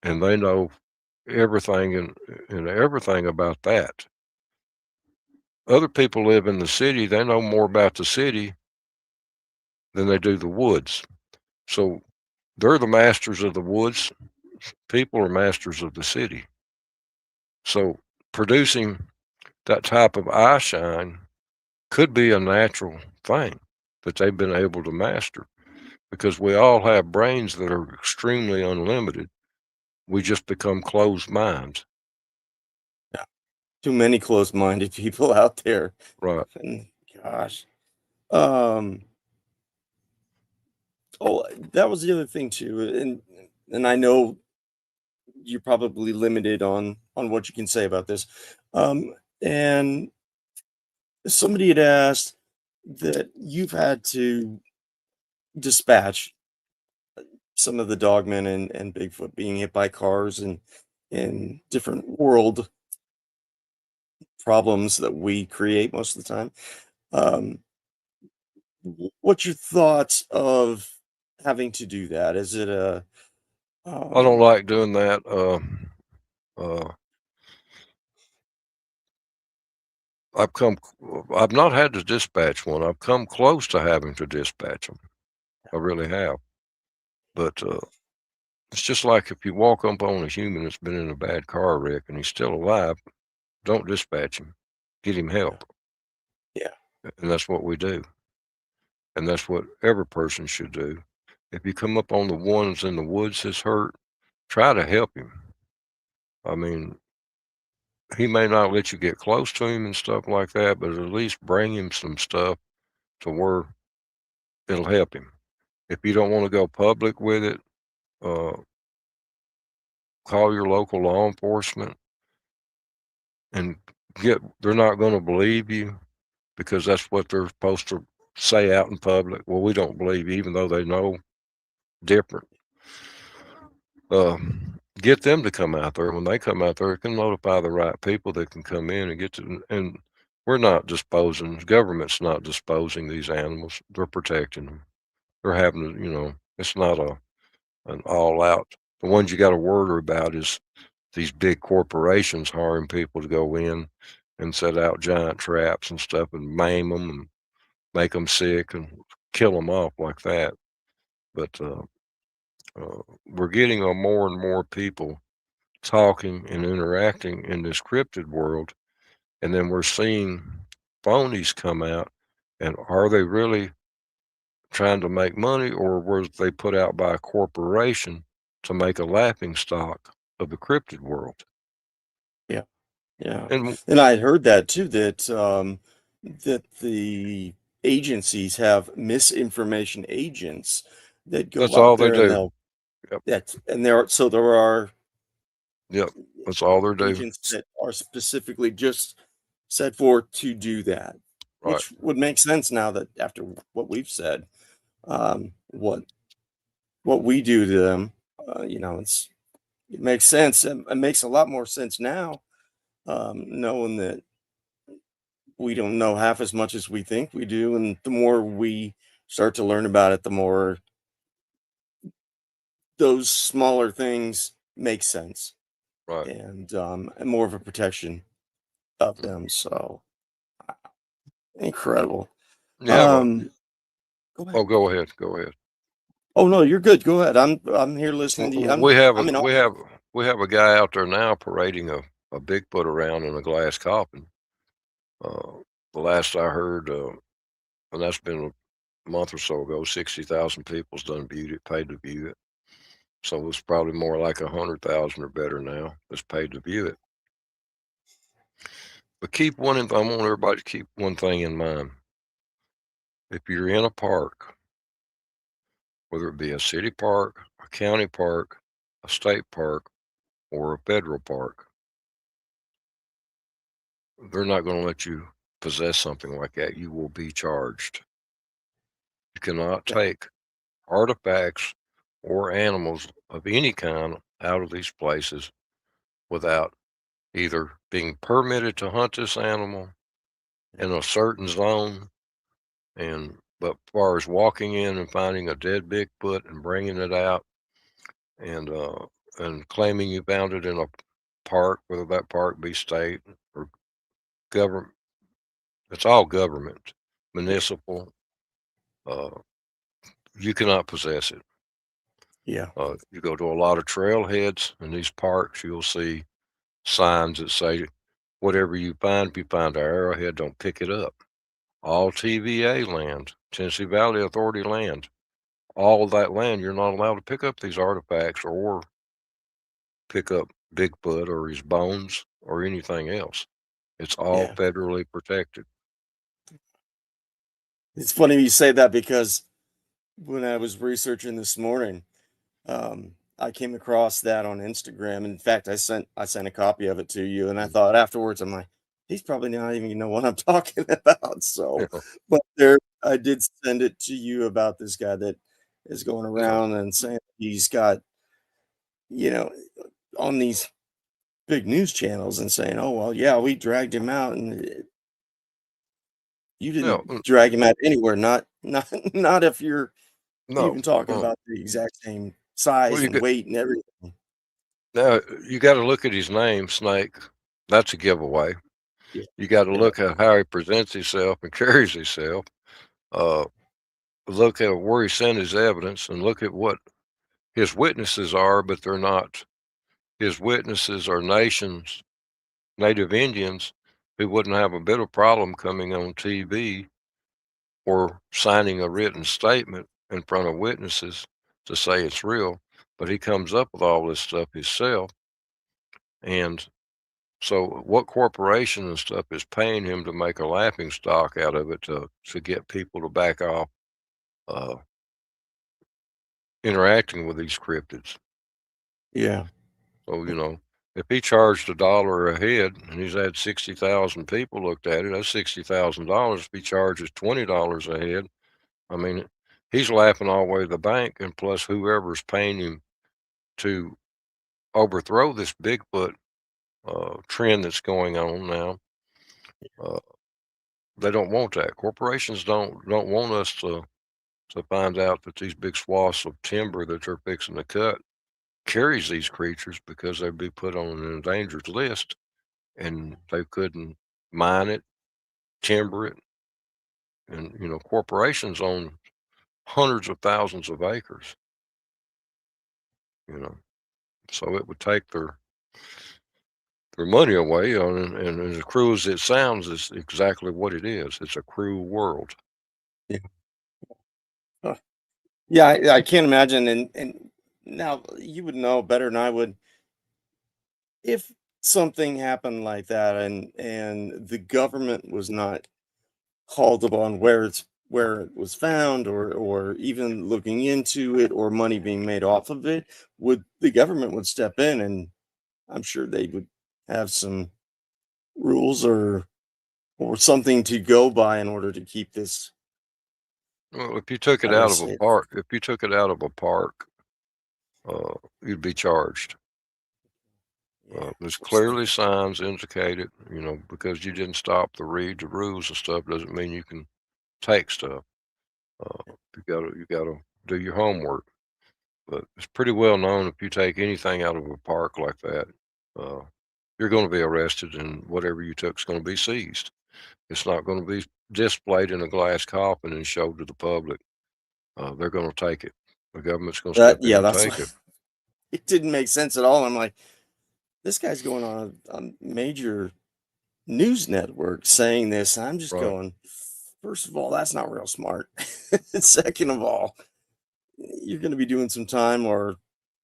and they know everything and everything about that. Other people live in the city, they know more about the city than they do the woods. So they're the masters of the woods. People are masters of the city. So producing that type of eye shine could be a natural thing that they've been able to master because we all have brains that are extremely unlimited. We just become closed minds. Yeah, too many closed-minded people out there. Right. And gosh, um, oh, that was the other thing too, and I know you're probably limited on what you can say about this. And somebody had asked that you've had to dispatch some of the dogmen and Bigfoot being hit by cars and different world problems that we create most of the time. Um, what's your thoughts of having to do that? Is it a I don't um, like doing that. Uh, I've come, I've not had to dispatch one. I've come close to having to dispatch them. I really have. But it's just like if you walk up on a human that's been in a bad car wreck and he's still alive, don't dispatch him. Get him yeah, help. yeah, And that's what we do. And that's what every person should do. If you come up on the ones in the woods that's hurt, try to help him. I mean, he may not let you get close to him and stuff like that, but at least bring him some stuff to where it'll help him. If you don't want to go public with it, uh, call your local law enforcement and they're not going to believe you because that's what they're supposed to say out in public. Well, we don't believe you, even though they know different. Get them to come out there. When they come out there, it can notify the right people that can come in and get to. And we're not disposing. Government's not disposing these animals. They're protecting them. They're having to. It's not an all out. The ones you got to worry about is these big corporations hiring people to go in and set out giant traps and stuff and maim them and make them sick and kill them off like that. But we're getting more and more people talking and interacting in this cryptid world, and then we're seeing phonies come out. And are they really trying to make money, or were they put out by a corporation to make a laughing stock of the cryptid world? Yeah. Yeah. And And I had heard that too, that the agencies have misinformation agents that that's go all out they there and do. Yep. there are Yep. That's all they're doing. agents that are specifically just set forth to do that, Right. which would make sense now that after what we've said, what we do to them, it makes sense. It makes a lot more sense now, knowing that we don't know half as much as we think we do, and the more we start to learn about it, the more those smaller things make sense, Right. and more of a protection of them. So incredible. Yeah. Go ahead. Oh, go ahead. Go ahead. Oh no, you're good. Go ahead. I'm here listening to you. We have I'm in we have we have a guy out there now parading a Bigfoot around in a glass coffin. Uh, the last I heard, and that's been a month or so ago, 60,000 people's done viewed it, paid to view it. So it's probably more like 100,000 or better now that's paid to view it. But I want everybody to keep one thing in mind. If you're in a park, whether it be a city park, a county park, a state park, or a federal park, they're not going to let you possess something like that. You will be charged. You cannot Yeah. take artifacts or animals of any kind out of these places without either being permitted to hunt this animal in a certain zone, but as far as walking in and finding a dead Bigfoot and bringing it out and claiming you found it in a park, whether that park be state or government, it's all government, municipal. You cannot possess it. Yeah. You go to a lot of trailheads in these parks, you'll see signs that say, whatever you find, if you find an arrowhead, don't pick it up. All TVA land, Tennessee Valley Authority land, all of that land, you're not allowed to pick up these artifacts or pick up Bigfoot or his bones or anything else. It's all Yeah. federally protected. It's funny you say that because when I was researching this morning, I came across that on Instagram. In fact, I sent a copy of it to you, and I thought afterwards, I'm like, he's probably not even gonna know what I'm talking about. So, Yeah, but I did send it to you about this guy that is going yeah, around and saying he's got, you know, on these big news channels and saying, "Oh well, yeah, we dragged him out," and you yeah, didn't drag him out anywhere. Not if you're no. even talking about the exact same size Well, and weight and everything. now you got to look at his name, Snake. That's a giveaway. Yeah, You got to yeah, look at how he presents himself and carries himself. Uh, look at where he sent his evidence, and look at what his witnesses are. But they're not. His witnesses are Native Indians, who wouldn't have a bit of problem coming on TV or signing a written statement in front of witnesses to say it's real. But he comes up with all this stuff himself, And so what corporation and stuff is paying him to make a laughing stock out of it to get people to back off interacting with these cryptids? Yeah. So, if he charged $1 a head and he's had 60,000 people looked at it, that's $60,000. If he charges $20 a head, I mean, he's laughing all the way to the bank, and plus whoever's paying him to overthrow this Bigfoot trend that's going on now, they don't want that. Corporations don't want us to find out that these big swaths of timber that they're fixing to cut carries these creatures, because they'd be put on an endangered list, and they couldn't mine it, timber it, and corporations own hundreds of thousands of acres, you know, so it would take their money away and as cruel as it sounds, it's exactly what it is. It's a cruel world. Yeah. Yeah, I can't imagine. And now you would know better than I would if something happened like that, and the government was not called upon where it was found, or even looking into it, or money being made off of it. Would the government would step in, and I'm sure they would have some rules or something to go by in order to keep this. Well, if you took How it do I out of a say it? park, you'd be charged. Yeah, There's which is clearly signs indicate it, because you didn't stop to read the rules and stuff doesn't mean you can take stuff. You gotta do your homework. But it's pretty well known, if you take anything out of a park like that, uh, you're going to be arrested, and whatever you took is going to be seized. It's not going to be displayed in a glass coffin and showed to the public. They're going to take it. The government's going to that. step in Yeah, and that's take it. it didn't make sense at all. I'm like, this guy's going on a major news network saying this. I'm just Right. going, first of all, that's not real smart. Second of all, you're going to be doing some time or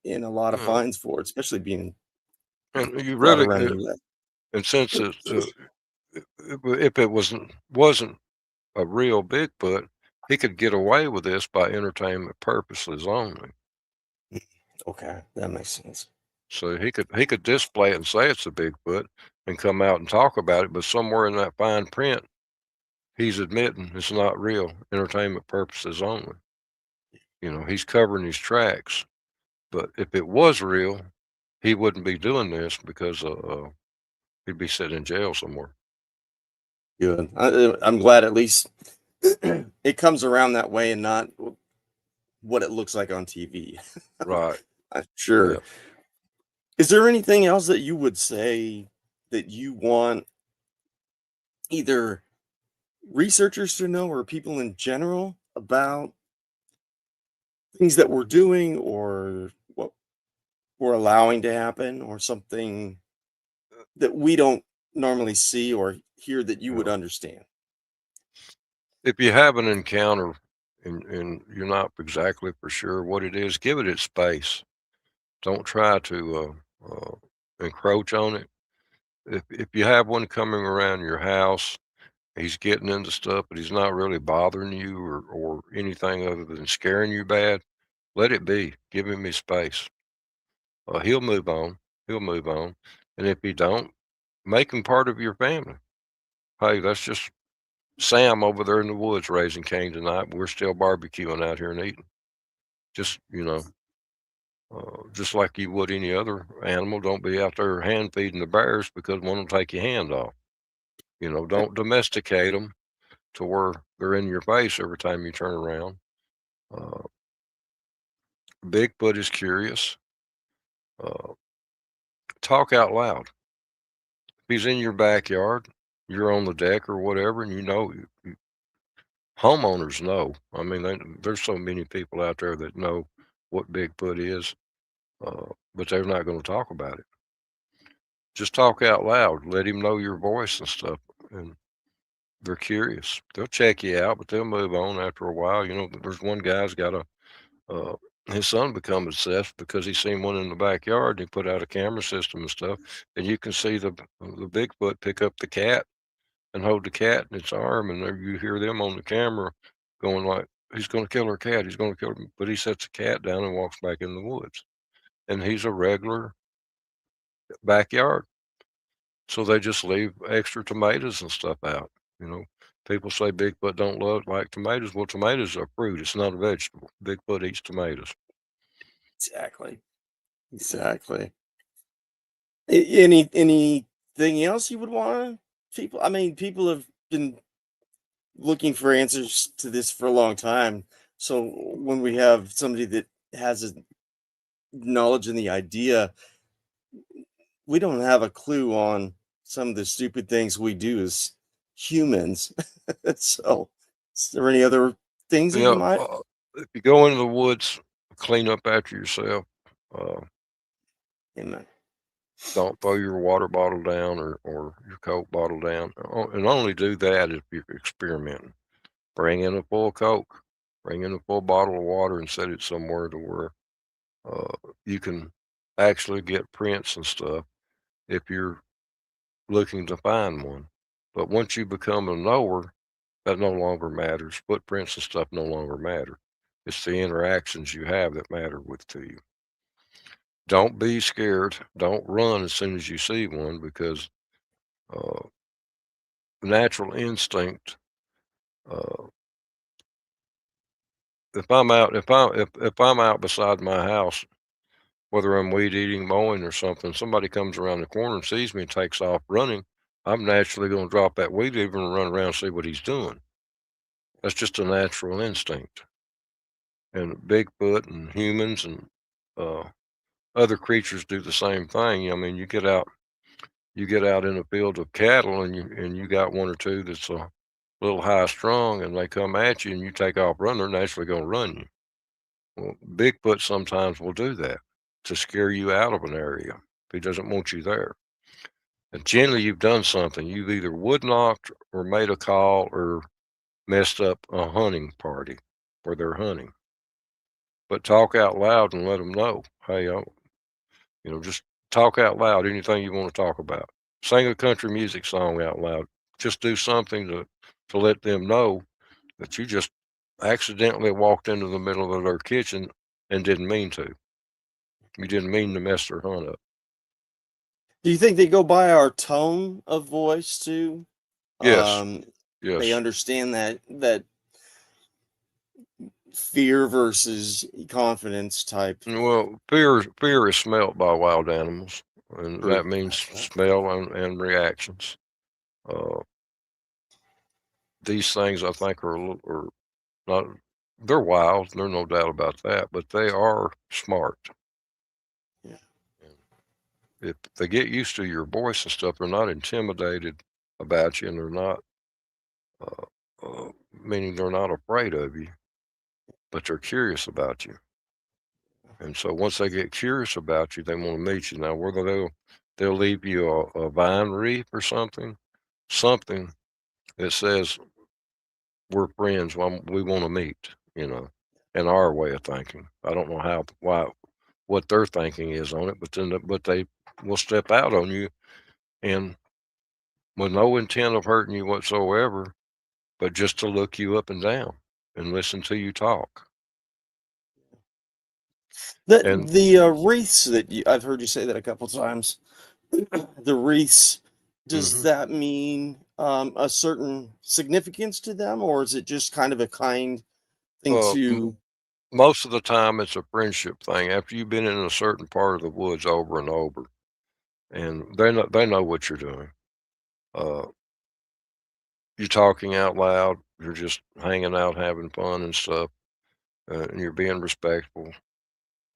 in a lot of Yeah. fines for it, especially being And you brought really, around the and since if it wasn't a real Bigfoot, he could get away with this by entertainment purposes only. Okay, that makes sense. So he could display it and say it's a Bigfoot and come out and talk about it, but somewhere in that fine print, he's admitting it's not real, entertainment purposes only. He's covering his tracks. But if it was real, he wouldn't be doing this, because he'd be sitting in jail somewhere. Good. I'm glad at least it comes around that way and not what it looks like on TV. Right. I'm sure. Yeah. Is there anything else that you would say that you want either researchers to know or people in general about things that we're doing or what we're allowing to happen, or something that we don't normally see or hear that you would Yeah. understand? If you have an encounter and you're not exactly for sure what it is, give it its space. Don't try to encroach on it. If you have one coming around your house, he's getting into stuff, but he's not really bothering you or anything other than scaring you bad, let it be. Give him his space. He'll move on. He'll move on. And if he don't, make him part of your family. Hey, that's just Sam over there in the woods raising cane tonight. We're still barbecuing out here and eating. Just, just like you would any other animal. Don't be out there hand feeding the bears, because one will take your hand off. Don't domesticate them to where they're in your face every time you turn around. Uh, Bigfoot is curious. Uh, Talk out loud. If he's in your backyard, you're on the deck or whatever, and homeowners know. I mean, there's so many people out there that know what Bigfoot is, but they're not going to talk about it. Just talk out loud. Let him know your voice and stuff. And they're curious. They'll check you out, but they'll move on after a while. There's one guy's got a his son become obsessed because he seen one in the backyard and he put out a camera system and stuff, and you can see the Bigfoot pick up the cat and hold the cat in its arm, and there you hear them on the camera going like, "He's going to kill our cat. He's going to kill him." But he sets the cat down and walks back in the woods, and he's a regular backyard. So they just leave extra tomatoes and stuff out. You know, people say Bigfoot don't like tomatoes. Well, tomatoes are fruit. It's not a vegetable. Bigfoot eats tomatoes. Exactly. Exactly. Anything else you would want people? I mean, people have been looking for answers to this for a long time. So when we have somebody that has a knowledge and the idea, we don't have a clue on some of the stupid things we do as humans. So, is there any other things that you Yeah, might? if you go into the woods, clean up after yourself. Uh, Amen. don't throw your water bottle down or your Coke bottle down, and only do that if you're experimenting. Bring in a full Coke, bring in a full bottle of water, and set it somewhere to where you can actually get prints and stuff if you're looking to find one. But once you become a knower, that no longer matters. Footprints and stuff no longer matter. It's the interactions you have that matter to you. Don't be scared. Don't run as soon as you see one, because uh, natural instinct. Uh, if I'm out beside my house, whether I'm weed eating, mowing, or something, somebody comes around the corner and sees me and takes off running, I'm naturally going to drop that weed eater and run around and see what he's doing. That's just a natural instinct. And Bigfoot and humans and uh, other creatures do the same thing. I mean, you get out in a field of cattle, and you got one or two that's a little high strung, and they come at you, and you take off running. They're naturally going to run you. Well, Bigfoot sometimes will do that to scare you out of an area if he doesn't want you there. And generally, you've done something. You've either wood knocked or made a call or messed up a hunting party where they're hunting. But talk out loud and let them know, hey, just talk out loud, anything you want to talk about. Sing a country music song out loud. Just do something to let them know that you just accidentally walked into the middle of their kitchen and didn't mean to. You didn't mean to mess their hunt up. Do you think they go by our tone of voice too? Yes, Um, they yes. understand that fear versus confidence type. Well, fear is smelt by wild animals, and that True. means That's right. smell and reactions. Uh, these things, I think, are not. They're wild. There's no doubt about that, but they are smart. Yeah. If they get used to your voice and stuff, they're not intimidated about you, and they're not, uh, meaning they're not afraid of you, but they're curious about you. And so once they get curious about you, they want to meet you. Now, whether they'll leave you a vine wreath or something that says we're friends, we want to meet, in our way of thinking. I don't know what their thinking is on it, but they will step out on you, and with no intent of hurting you whatsoever, but just to look you up and down and listen to you talk. And The wreaths that I've heard you say that a couple times. The wreaths, does mhm, that mean a certain significance to them, or is it just kind of a kind thing uh, to? most of the time, it's a friendship thing. After you've been in a certain part of the woods over and over, and they know what you're doing. Uh, you're talking out loud. You're just hanging out, having fun and stuff, and you're being respectful.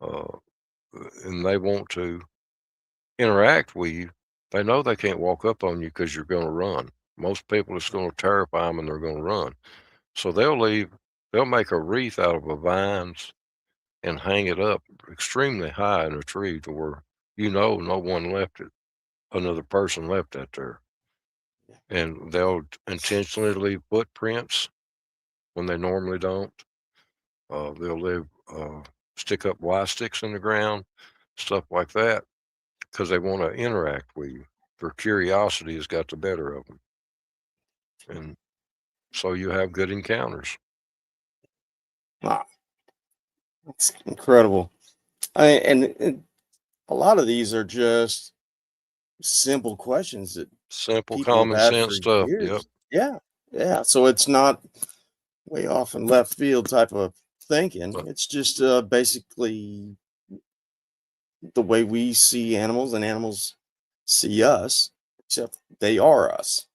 Uh, and they want to interact with you. They know they can't walk up on you because you're going to run. Most people, it's going to terrify them, and they're going to run. So they'll leave. They'll make a wreath out of the vines and hang it up extremely high in a tree to where no one left it. Another person left that there, and they'll intentionally leave footprints when they normally don't. They'll leave stick up Y sticks in the ground, stuff like that, because they want to interact with you. Their curiosity has got the better of them, and so you have good encounters. Wow, that's incredible. And a lot of these are just simple questions that Simple, people have common had for sense stuff. Yep. years. Yeah, yeah. So it's not way off in left field type of thinking. Uh, It's just basically the way we see animals and animals see us, except they are us.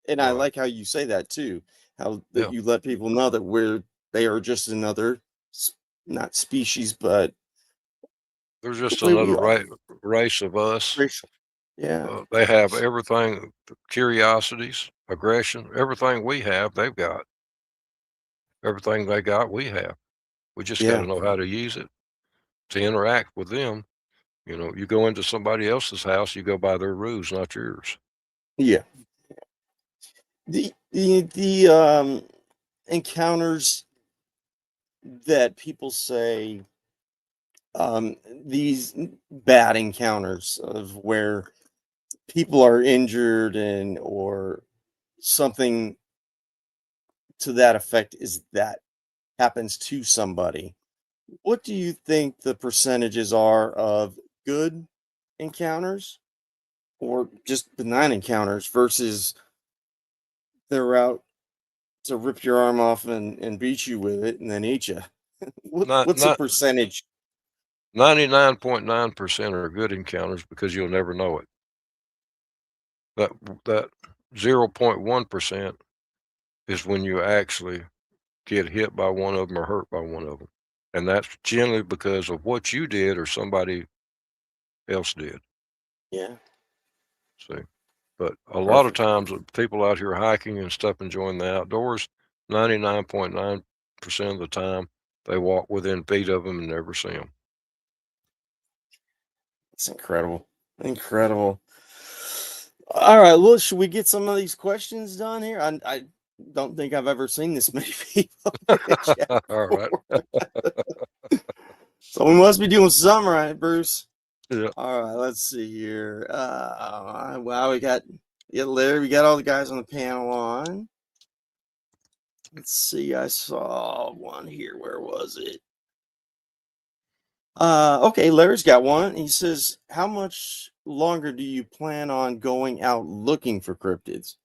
And I Right. like how you say that too, how that Yeah. you let people know that they are just another, not species, but They're the just way we another are. race of us. Racial. Yeah, They have everything, curiosities, aggression, everything we have, they've got. Everything they got, we have. We just got to yeah, know how to use it to interact with them. You go into somebody else's house, you go by their rules, not yours. yeah. The encounters that people say, these bad encounters of where people are injured and or something to that effect is that happens to somebody. What do you think the percentages are of good encounters or just benign encounters versus they're out to rip your arm off and beat you with it and then eat you? Not What's the not percentage? 99.9% are good encounters because you'll never know it. That 0.1% is when you actually get hit by one of them or hurt by one of them, and that's generally because of what you did or somebody else did. Yeah, See, but a lot of perfect. times people out here hiking and stuff enjoying the outdoors, 99.9% of the time they walk within feet of them and never see them. It's incredible. Incredible. All right, well, should we get some of these questions done here? I don't think I've ever seen this many people in the chat All right. before. So we must be doing something right, Bruce. Yeah. All right, let's see here. Wow, we got Larry, we got all the guys on the panel on. Let's see, I saw one here. Where was it? Okay, Larry's got one. He says, how much longer do you plan on going out looking for cryptids?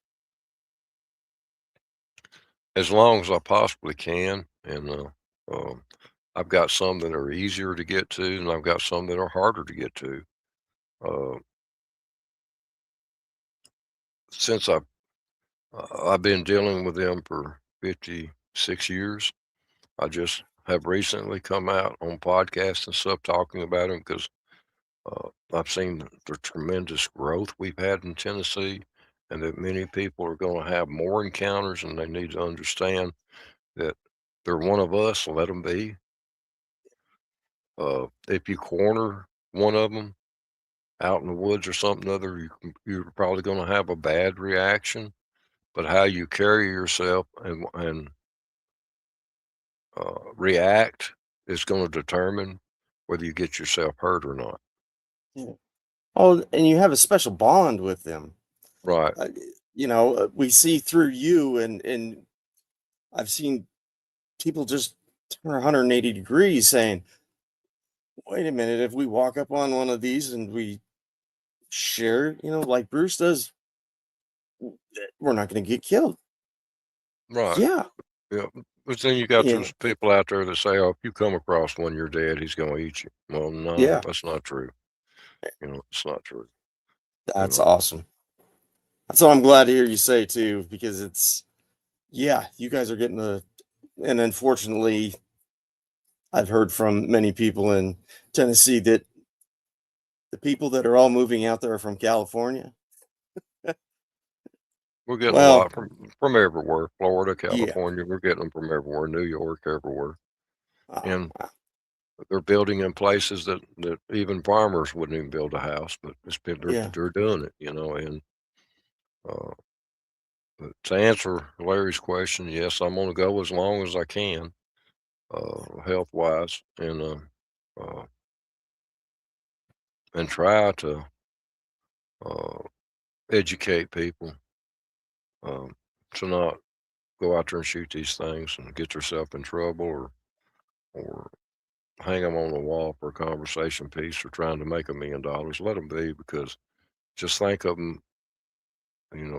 As long as I possibly can, and um, I've got some that are easier to get to, and I've got some that are harder to get to. Uh, since I've been dealing with them for 56 years, I just have recently come out on podcasts and stuff talking about them because I've seen the tremendous growth we've had in Tennessee, and that many people are going to have more encounters, and they need to understand that they're one of us. Let them be. If you corner one of them out in the woods or something other, you're probably going to have a bad reaction. But how you carry yourself and react is going to determine whether you get yourself hurt or not. Yeah. Oh, and you have a special bond with them. Right. Uh, we see through you, and I've seen people just turn 180 degrees saying, wait a minute, if we walk up on one of these and we share, like Bruce does, we're not going to get killed. Right. Yeah. Yeah. But then you got Yeah. those people out there that say, "Oh, if you come across one, you're dead. He's going to eat you." Well, no, Yeah. that's not true. It's not true. You That's know, awesome. That's what I'm glad to hear you say too, because yeah, you guys are getting and unfortunately, I've heard from many people in Tennessee that the people that are all moving out there are from California. we're getting a Well, lot from everywhere. Florida, yeah. California, we're getting them from everywhere. New York, everywhere, Oh, and wow. they're building in places that even farmers wouldn't even build a house, but Yeah. they're doing it. And uh, but to answer Larry's question, yes, I'm going to go as long as I can, health wise, and and try to educate people to not go out there and shoot these things and get yourself in trouble, or hang them on the wall for a conversation piece, or trying to make $1 million. Let them be, because just think of them,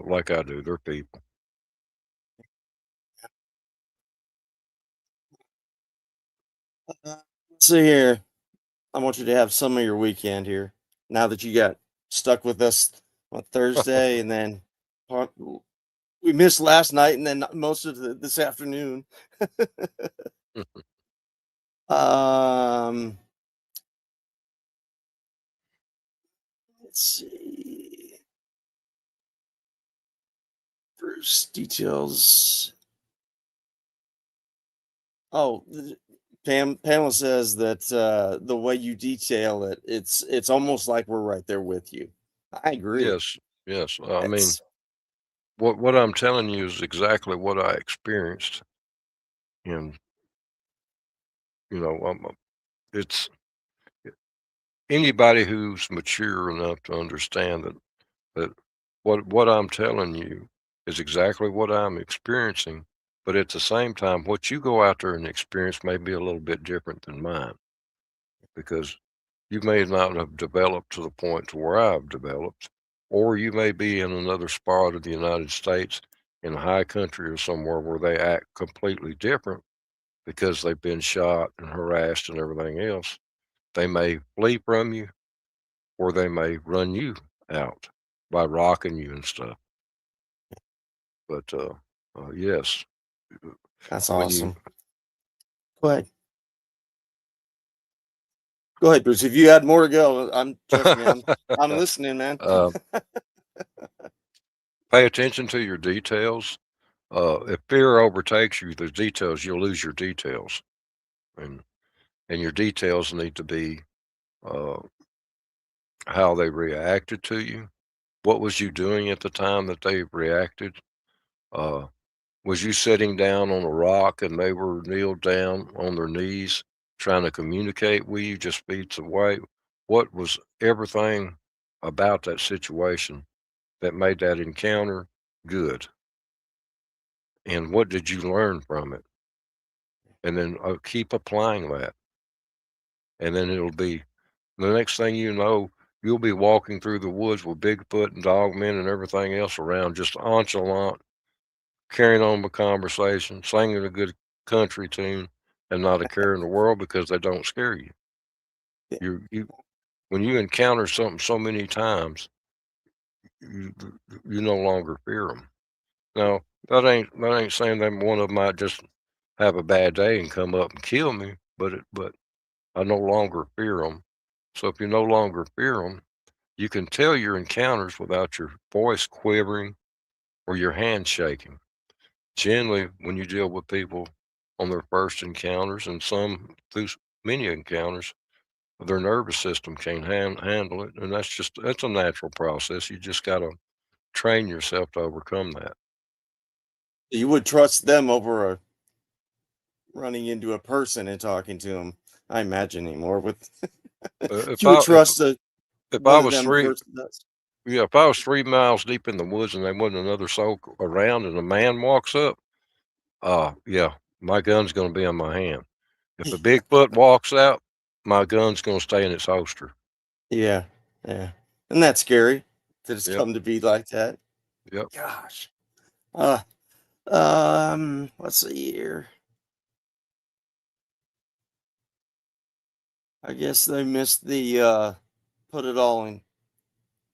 like I do. They're people. Let's see here. I want you to have some of your weekend here. Now that you got stuck with us on Thursday, and then we missed last night, and then most of this afternoon. Let's see. Bruce details. Oh, Pamela says that the way you detail it, it's almost like we're right there with you. I agree. Yes, yes. I mean, It's what I'm telling you is exactly what I experienced, and it's anybody who's mature enough to understand that what I'm telling you is exactly what I'm experiencing, but at the same time, what you go out there and experience may be a little bit different than mine, because you may not have developed to the point to where I've developed, or you may be in another spot of the United States, in a high country or somewhere, where they act completely different because they've been shot and harassed and everything else. They may flee from you, or they may run you out by rocking you and stuff. But yes, that's when you awesome. Go ahead. Go ahead, Bruce. If you had more to go, trust me, I'm listening, man. pay attention to your details. If fear overtakes you, the details, you'll lose your details, and your details need to be uh, how they reacted to you. What was you doing at the time that they reacted? Uh, was you sitting down on a rock and they were kneeled down on their knees trying to communicate with you just feet away? What was everything about that situation that made that encounter good? And what did you learn from it? And then keep applying that. And then it'll be the next thing you know, you'll be walking through the woods with Bigfoot and dogmen and everything else around, just nonchalant, carrying on the conversation, singing a good country tune, and not a care in the world, because they don't scare you. You when you encounter something so many times, you you no longer fear them. Now that ain't saying that one of them might just have a bad day and come up and kill me, but I no longer fear them. So if you no longer fear them, you can tell your encounters without your voice quivering or your hand shaking. Generally, when you deal with people on their first encounters, and some through many encounters, their nervous system can't handle it, and that's a natural process. You just got to train yourself to overcome that. You would trust them over running into a person and talking to them. I imagine anymore with If you would I trust if I one of was them three versus us. yeah, if I was 3 miles deep in the woods and there wasn't another soul around, and a man walks up, yeah, my gun's going to be in my hand. If a Bigfoot walks out, my gun's going to stay in its holster. Yeah, yeah. Isn't that scary that it's Yep, come to be like that? yep. Gosh. Let's see here. I guess they missed the put it all in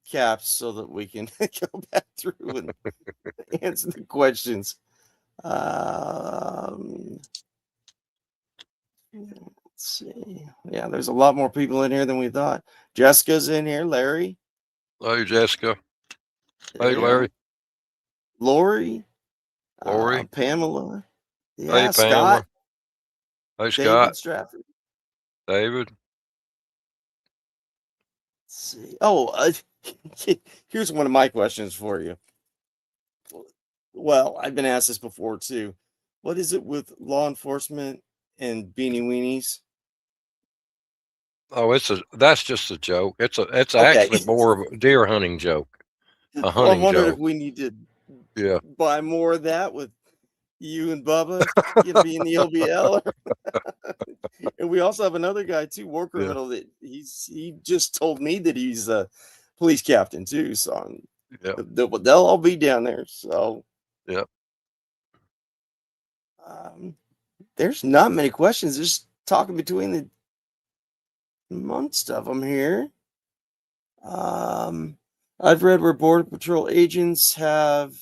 caps so that we can go back through and answer the questions. Um, let's see. Yeah, there's a lot more people in here than we thought. Jessica's in here. Larry. Hey, Jessica. Hey, Yeah. Larry. Lori. Lori. Pamela. Hey, Yeah. Scott. Pamela. Hey, David Scott. Stratford. David. Let's see. Oh, here's one of my questions for you. Well, I've been asked this before too. What is it with law enforcement and beanie weenies? Oh, that's just a joke. It's Okay. actually more of a deer hunting joke, a Well, I'm hunting wondering if joke. we need to Yeah. buy more of that with you and Bubba, being the OBL. And we also have another guy too, war Yeah. criminal, that he just told me that he's a police captain too. So Yeah. they'll all be down there. So Yeah. there's not many questions. Just talking between the amongst of them here. I've read where Border Patrol agents have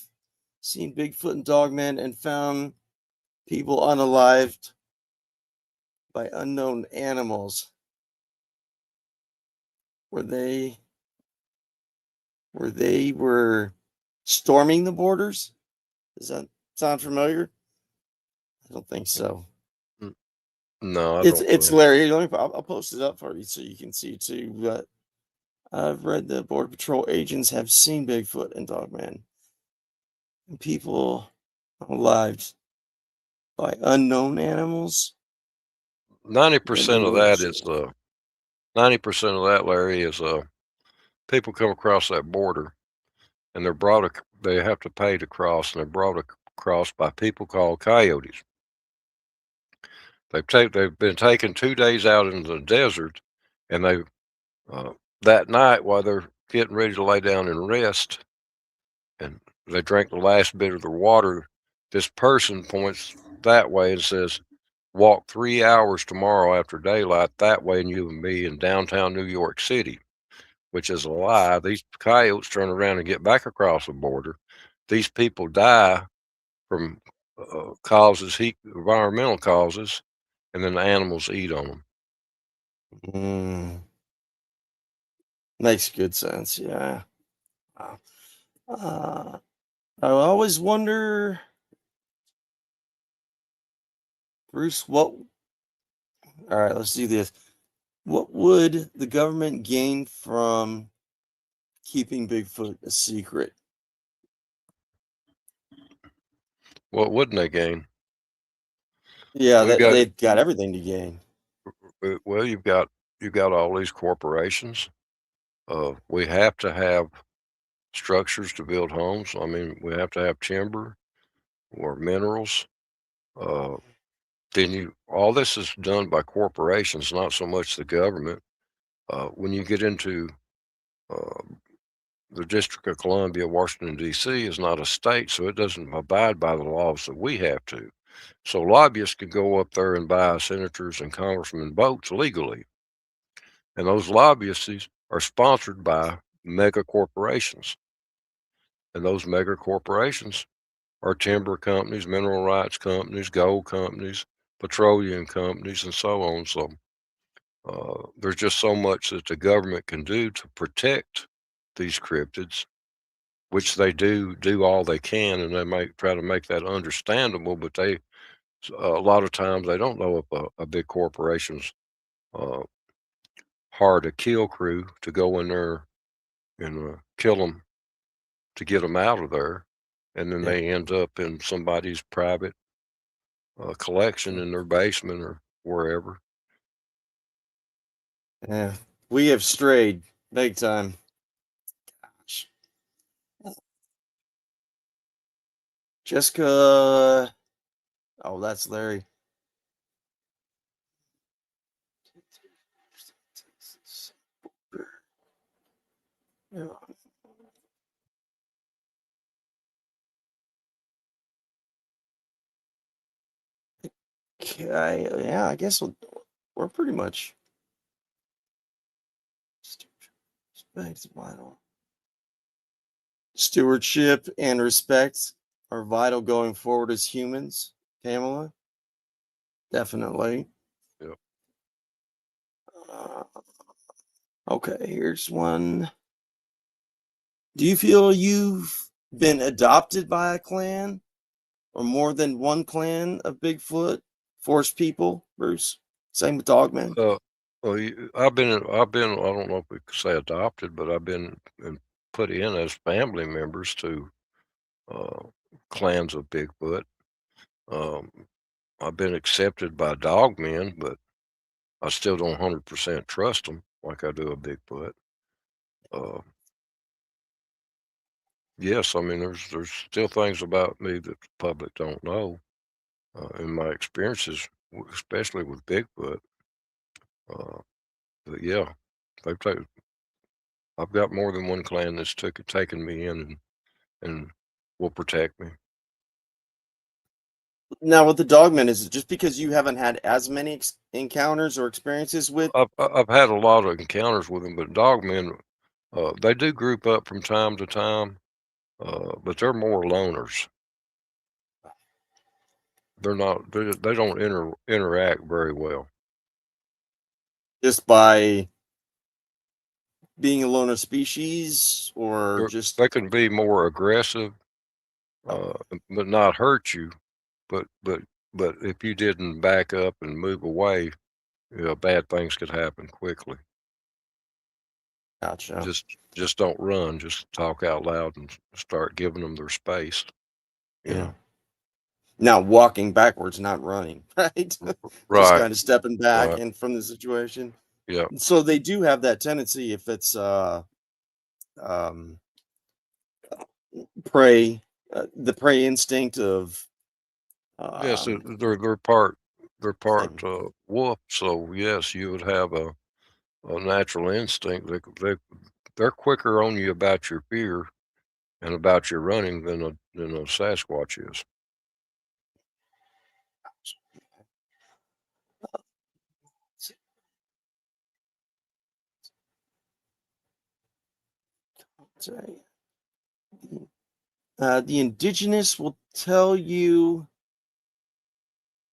seen Bigfoot and Dogman and found people unalived by unknown animals. Were they were storming the borders? Does that sound familiar? I don't think so. Mm, No, I It's don't it's know. hilarious. I'll post it up for you so you can see too. But I've read that Border Patrol agents have seen Bigfoot and Dogman and people alive by unknown animals. 90% Women of with that is children. 90% of that, Larry, is people come across that border and they have to pay to cross, and they're brought across by people called coyotes. They've been taken 2 days out into the desert, and uh, that night while they're getting ready to lay down and rest, and they drink the last bit of their water, this person points that way and says, "Walk 3 hours tomorrow after daylight that way, and you will be in downtown New York City," which is a lie. These coyotes turn around and get back across the border. These people die from environmental causes, and then the animals eat on them. Mm, makes good sense. Yeah. Wow. I always wonder, Bruce, what. All right, let's do this. What would the government gain from keeping Bigfoot a secret? What wouldn't they gain? Yeah, We've that got they've got everything to gain. well, you've got all these corporations. We have to have structures to build homes. I mean, we have to have timber or minerals. Uh, all this is done by corporations, not so much the government. When you get into uh, the District of Columbia, Washington, D.C. is not a state, so it doesn't abide by the laws that we have to. So lobbyists could go up there and buy senators and congressmen votes legally. And those lobbyists are sponsored by mega corporations. And those mega corporations are timber companies, mineral rights companies, gold companies, petroleum companies, and so on. So there's just so much that the government can do to protect these cryptids, which they do all they can, and they might try to make that understandable. But a lot of times they don't know if a big corporation's uh, hired a kill crew to go in there and kill them to get them out of there, and then Yeah. they end up in somebody's private collection in their basement or wherever. Yeah. We have strayed big time. Gosh. Jessica. Oh, that's Larry. Yeah. Okay. Yeah, I guess we're pretty much. Respect, vital. Stewardship and respect are vital going forward as humans, Pamela. Definitely. Yep. Uh, okay, here's one. Do you feel you've been adopted by a clan or more than one clan of Bigfoot forest people, Bruce? Same with Dogman. Uh, well, I don't know if we could say adopted, but I've been put in as family members to uh, clans of Bigfoot. Um, I've been accepted by dogmen, but I still don't 100% trust them like I do a Bigfoot. Yes, I mean, there's still things about me that the public don't know. In my experiences, especially with Bigfoot. Uh, but yeah, they've taken. I've got more than one clan that's taken me in and will protect me. Now, with the dogmen, is it just because you haven't had as many encounters or experiences with? I've had a lot of encounters with them, but dogmen, they do group up from time to time, but they're more loners. They're not. They don't interact very well. Just by being a loner species, or just They can be more aggressive, oh, but not hurt you. But if you didn't back up and move away, bad things could happen quickly. gotcha. Just don't run. Just talk out loud and start giving them their space. You Yeah. know. Now walking backwards, not running, right? Just Right. kind of stepping back Right. and from the situation. Yeah. So they do have that tendency if it's um prey, the prey instinct of Yes. um They're part thing. wolf. So yes, you would have a natural instinct. They're quicker on you about your fear and about your running than a Sasquatch is. Sorry. The indigenous will tell you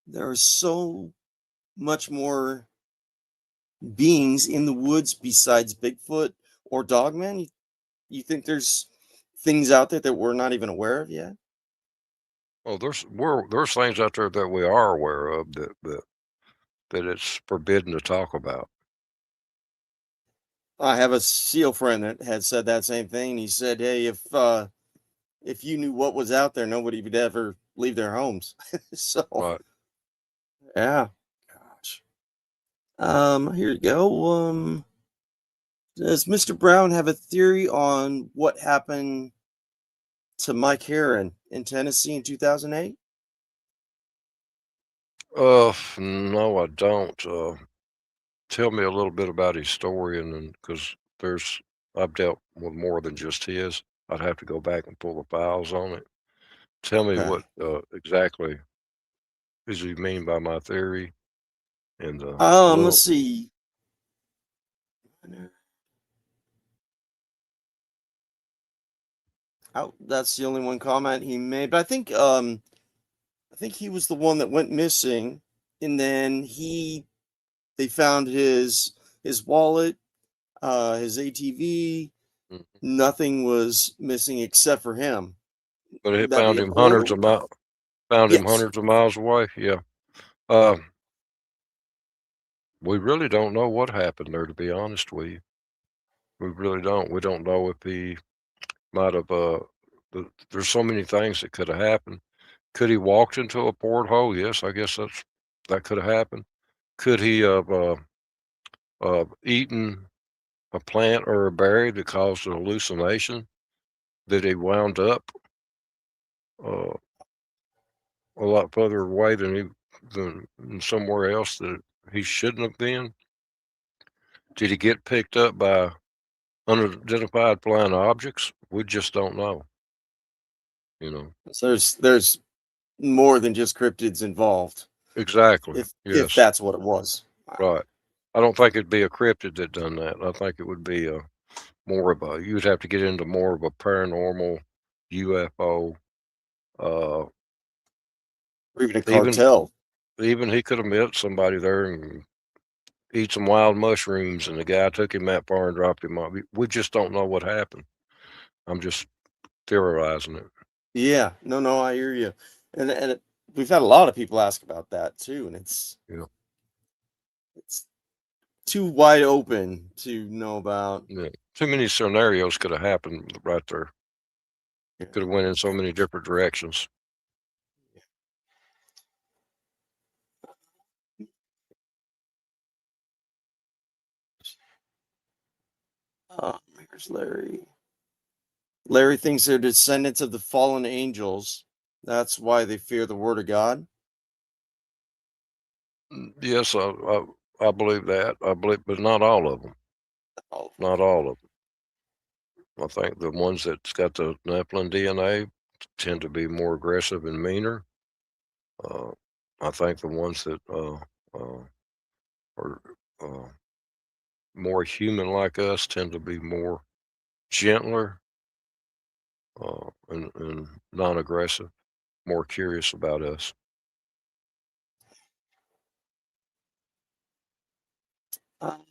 there are so much more beings in the woods besides Bigfoot or Dogman. You think there's things out there that we're not even aware of yet? Oh, there's things out there that we are aware of that it's forbidden to talk about. I have a SEAL friend that had said that same thing. He said, "Hey, if you knew what was out there, nobody would ever leave their homes." So, Right. yeah. Gosh. Here you go. Does Mr. Brown have a theory on what happened to Mike Heron in Tennessee in 2008? No, I don't. Tell me a little bit about his story, and then because I've dealt with more than just his. I'd have to go back and pull the files on it. Tell me Okay. what exactly does he mean by my theory, and Let's little. see. Oh, that's the only one comment he made. But I think he was the one that went missing, and then they found his wallet, his ATV. Mhm. Nothing was missing except for him. But Would it that be found a him court? Yes. hundreds of miles away. Yeah. Uh, we really don't know what happened there, to be honest with you. We really don't. We don't know if he might have. There's so many things that could have happened. Could he walked into a porthole? Yes, I guess that could have happened. Could he have eaten a plant or a berry that caused a hallucination that he wound up uh, a lot further away than somewhere else that he shouldn't have been? Did he get picked up by unidentified flying objects? We just don't know. You know So there's more than just cryptids involved. exactly. If Yes, that's what it was. Wow. right. I don't think it'd be a cryptid that done that. I think it would be more of a. You'd have to get into more of a paranormal UFO. Uh, Or even a even cartel. even he could have met somebody there and eat some wild mushrooms, and the guy took him that far and dropped him off. We just don't know what happened. I'm just theorizing it. Yeah. No, I hear you. We've had a lot of people ask about that too, and Yeah, it's too wide open to know about. yeah. Too many scenarios could have happened right there. Yeah. Could have went in so many different directions. There's Larry. Larry thinks they're descendants of the fallen angels. That's why they fear the word of God. Yes, I believe that. I believe, but not all of them. Oh, Not all of them. I think the ones that's got the Nephilim DNA tend to be more aggressive and meaner. Uh, I think the ones that are uh, more human like us tend to be more gentler and non-aggressive, more curious about us. um,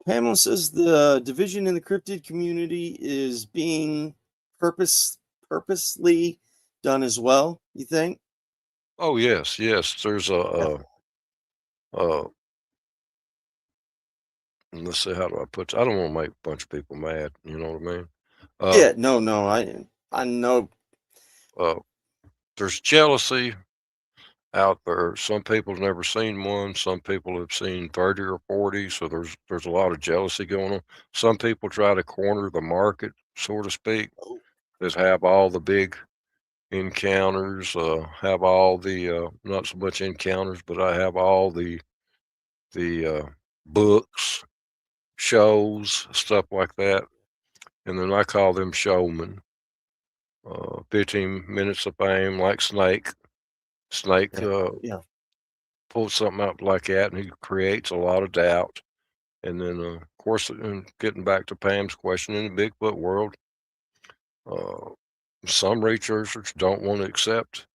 Pamela says the division in the cryptid community is being purposely done as well. You think? Oh yes, yes. There's let's see, how do I put? I don't want to make a bunch of people mad. You know what I mean? Yeah. No. I know. Uh, there's jealousy out there. Some people have never seen one. Some people have seen 30 or 40. So there's a lot of jealousy going on. Some people try to corner the market, so to speak, Oh, that have all the big encounters, have all the not so much encounters, but I have all the books, shows, stuff like that. And then I call them showmen. 15 minutes of fame, like Snake. Snake yeah. Yeah. pulls something out like that, and he creates a lot of doubt. And then, of course, and getting back to Pam's question, in the Bigfoot world, uh, some researchers don't want to accept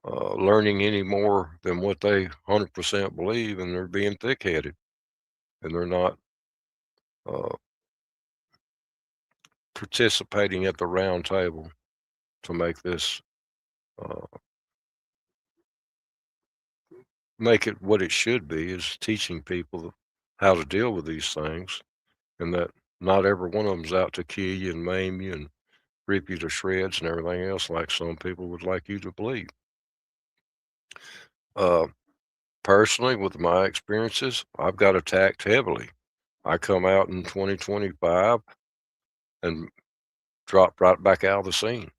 learning any more than what they 100% believe, and they're being thick-headed, and they're not uh, participating at the round table to uh, make it what it should be, is teaching people how to deal with these things, and that not every one of them's out to kill you and maim you and rip you to shreds and everything else like some people would like you to believe. Uh, Personally, with my experiences, I've got attacked heavily. I come out in 2025 and drop right back out of the scene.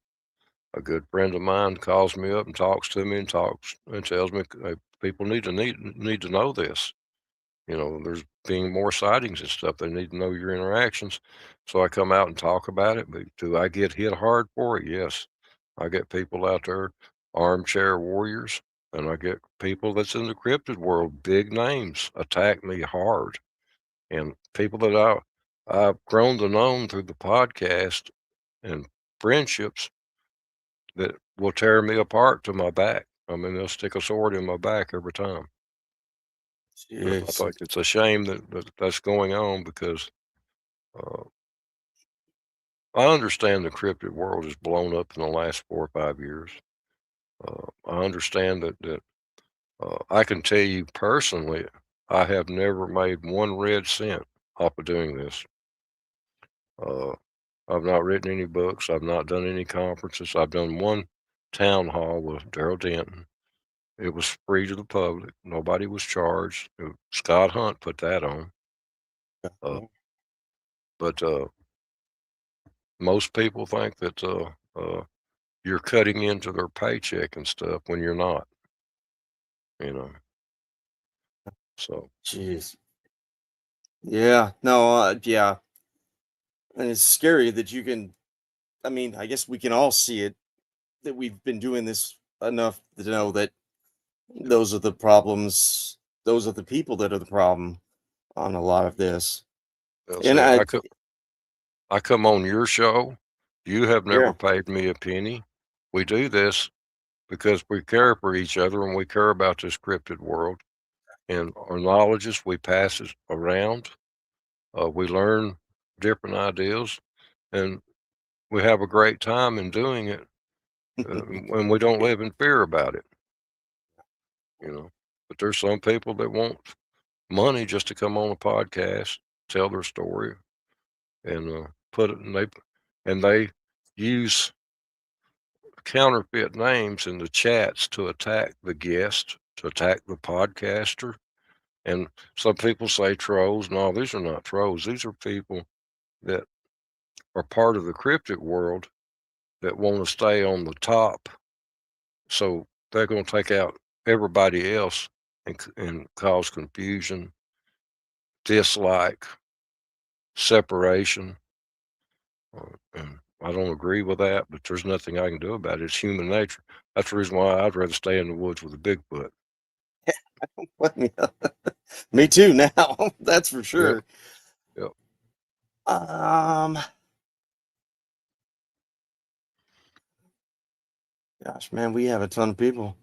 A good friend of mine calls me up and talks to me and talks and tells me, "Hey, people need to know this. You know, there's being more sightings and stuff. They need to know your interactions." So I come out and talk about it. But do I get hit hard for it? Yes. I get people out there, armchair warriors, and I get people that's in the cryptid world, big names, attack me hard. And people that I've grown to know through the podcast and friendships that will tear me apart to my back. I mean, they'll stick a sword in my back every time. And I Jeez. think it's a shame that's going on because uh, I understand the cryptid world has blown up in the last 4 or 5 years. I understand that I can tell you personally, I have never made one red cent off of doing this. Uh, I've not written any books. I've not done any conferences. I've done one town hall with Daryl Denton. It was free to the public. Nobody was charged. Scott Hunt put that on. Uh, but most people think that you're cutting into their paycheck and stuff when you're not, you know. So Jeez. Yeah. No. Yeah. And it's scary that you can. I mean, I guess we can all see it, that we've been doing this enough to know that those are the problems. Those are the people that are the problem on a lot of this. they'll And say, I come on your show. You have never yeah, paid me a penny. We do this because we care for each other and we care about this cryptid world. And our knowledges, we pass it around. We learn different ideas, and we have a great time in doing it. And we don't live in fear about it, you know. But there's some people that want money just to come on a podcast, tell their story, and put it. And they use counterfeit names in the chats to attack the guest, to attack the podcaster, And some people say trolls. No, these are not trolls. These are people that are part of the cryptid world that want to stay on the top. So they're going to take out everybody else and cause confusion, dislike, separation. And I don't agree with that, but there's nothing I can do about it. It's human nature. That's the reason why I'd rather stay in the woods with a Bigfoot. Me too now. That's for Yep. sure. Yep. Gosh, man, we have a ton of people.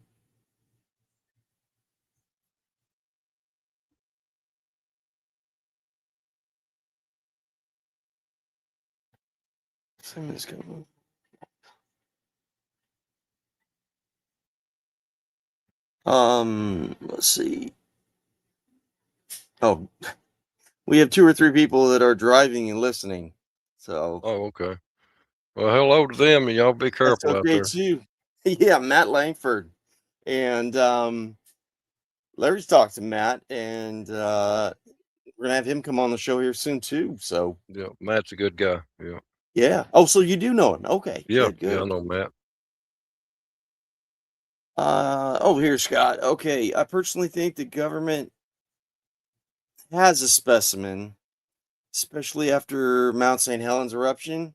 Let's see. Oh, we have 2 or 3 people that are driving and listening. So Oh, okay. Well, hello to them, and y'all be that's careful out okay there. too. Yeah, Matt Langford. And Larry's talked to Matt, and we're gonna have him come on the show here soon too. So Yeah, Matt's a good guy. Yeah. yeah. Oh, so you do know him? Okay, Yeah. good, Yeah, I good. know Matt. Oh, here's Scott. Okay, I personally think the government has a specimen, especially after Mount St. Helens eruption.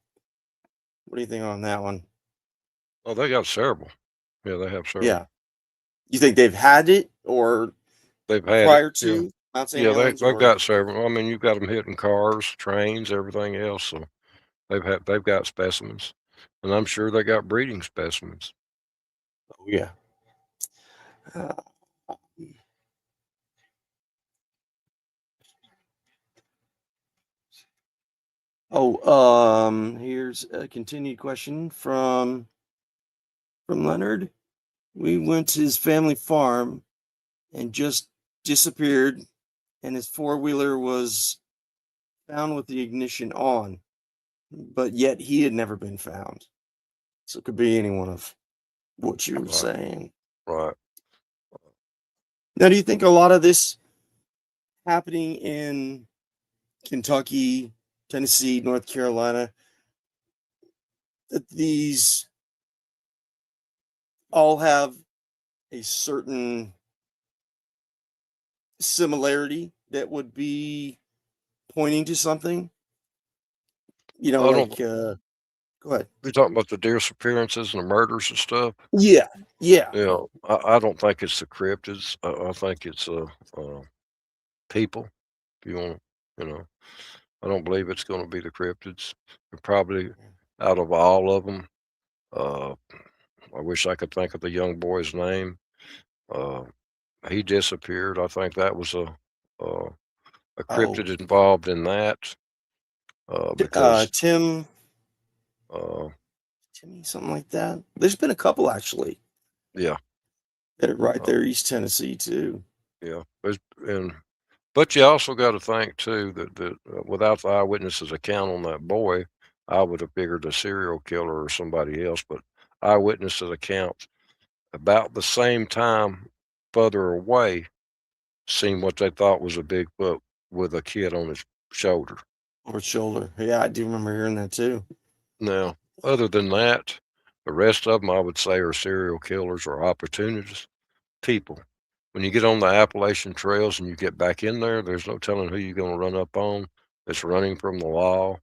What do you think on that one? Oh, they got several. Yeah, they have several. Yeah. You think they've had it or They've had it. prior Yeah. to Mount St. Yeah, Helens they've or got several. I mean, you've got them hitting cars, trains, everything else. So they've got specimens, and I'm sure they got breeding specimens. oh yeah. Uh, here's a continued question from Leonard. We went to his family farm and just disappeared, and his four-wheeler was found with the ignition on, but yet he had never been found. So it could be any one of what you were Right. saying. Right. Now, do you think a lot of this happening in Kentucky, Tennessee, North Carolina, that these all have a certain similarity that would be pointing to something? You know, I don't. like, go ahead. You talking about the disappearances and the murders and stuff? Yeah, yeah, Yeah, I don't think it's the cryptids. I think it's people. If you want, you know, I don't believe it's going to be the cryptids. They're probably out of all of them. Uh, I wish I could think of the young boy's name. Uh, he disappeared. I think that was a Oh, cryptid involved in that because Tim, uh, Timmy, something like that. There's been a couple actually yeah, that are right uh, there, East Tennessee too. yeah. And but you also got to think too that without the eyewitnesses' account on that boy, I would have figured a serial killer or somebody else. But eyewitnesses' accounts about the same time, further away, seen what they thought was a Bigfoot with a kid on his shoulder. Over shoulder. Yeah, I do remember hearing that too. Now, other than that, the rest of them I would say are serial killers or opportunists. People. When you get on the Appalachian trails and you get back in there, there's no telling who you're going to run up on that's running from the law,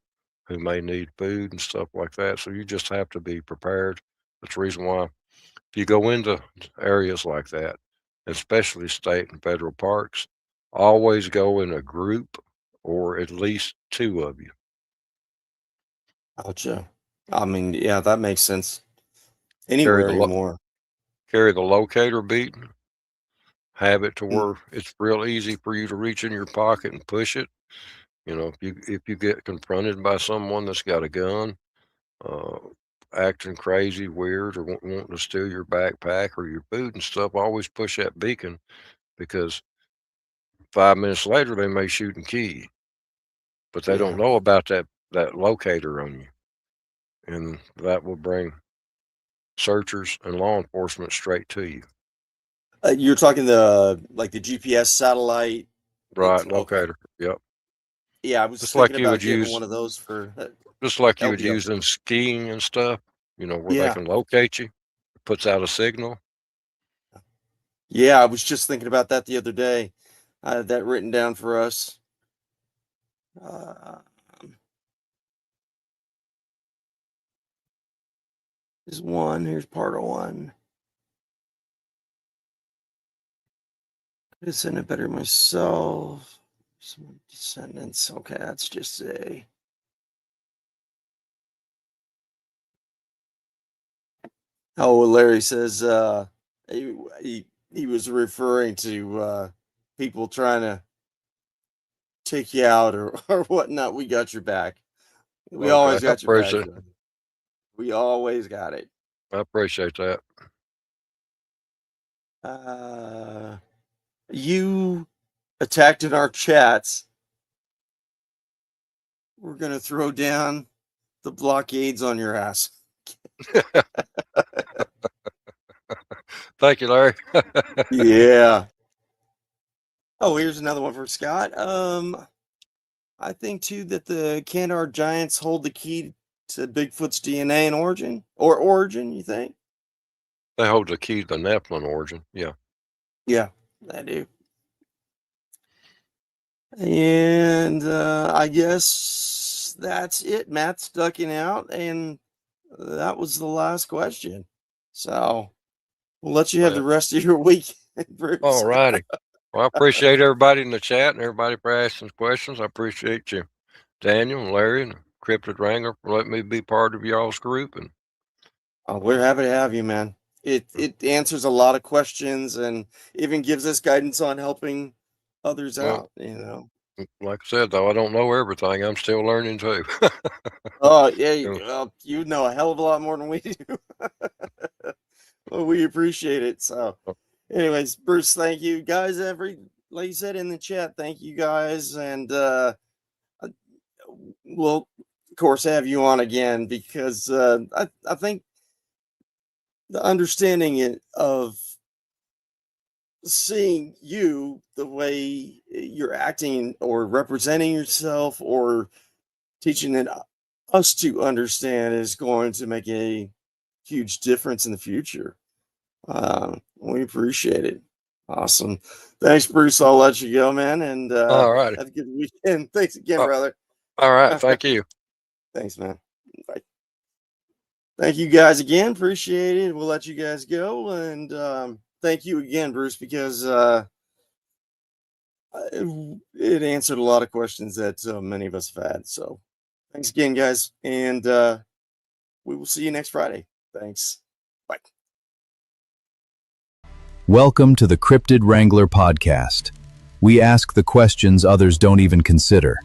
who may need food and stuff like that. So you just have to be prepared. That's the reason why if you go into areas like that, especially state and federal parks, always go in a group or at least two of you. Gotcha. I mean, yeah, that makes sense. Carry Anywhere the anymore. carry the locator beat. Have it to Mm, where it's real easy for you to reach in your pocket and push it. You know, if you get confronted by someone that's got a gun, uh, acting crazy, weird, or wanting to steal your backpack or your food and stuff, always push that beacon because 5 minutes later they may shoot and kill you, but they don't yeah. know about that locator on you, and that will bring searchers and law enforcement straight to you. You're talking the GPS satellite. Right, Okay. locator. Yep. Yeah, I was Just thinking like you about would getting use, one of those for just like you would LPO. use in skiing and stuff, where they Yeah. can locate you. It puts out a signal. Yeah, I was just thinking about that the other day. I had that written down for us. Here's one. Here's part of one. Could have sent it better myself. Some descendants. Okay, that's just a. Oh, Larry says he was referring to people trying to take you out or whatnot. We got your back. We Okay, always I got your back, appreciate, brother. We always got it. I appreciate that. You attacked in our chats. We're gonna throw down the blockades on your ass. Thank you, Larry. Yeah. Oh, here's another one for Scott. I think too that the Cantar Giants hold the key to Bigfoot's DNA and origin. You think? They hold the key to the Nephilim origin. Yeah. Yeah, I do. And I guess that's it. Matt's ducking out, and that was the last question. So we'll let you have the rest of your week, Bruce. All righty. Well, I appreciate everybody in the chat and everybody for asking questions. I appreciate you, Daniel and Larry and Cryptid Wrangler, for letting me be part of y'all's group. And We're happy to have you, man. It answers a lot of questions and even gives us guidance on helping others out. Like I said, though, I don't know everything. I'm still learning too. Oh yeah, you know a hell of a lot more than we do. Well, we appreciate it. So, anyways, Bruce, thank you guys. Like you said in the chat, thank you guys, and we'll of course have you on again because I think the understanding of seeing you the way you're acting or representing yourself or teaching us to understand is going to make a huge difference in the future. We appreciate it. Awesome. Thanks, Bruce. I'll let you go, man. And All right. have a good weekend. Thanks again, brother. All right. Thank you. Thanks, man. Bye. Thank you guys again. Appreciate it. We'll let you guys go. And thank you again, Bruce, because it answered a lot of questions that many of us have had. So thanks again, guys. And we will see you next Friday. Thanks. Bye. Welcome to the Cryptid Wrangler podcast. We ask the questions others don't even consider.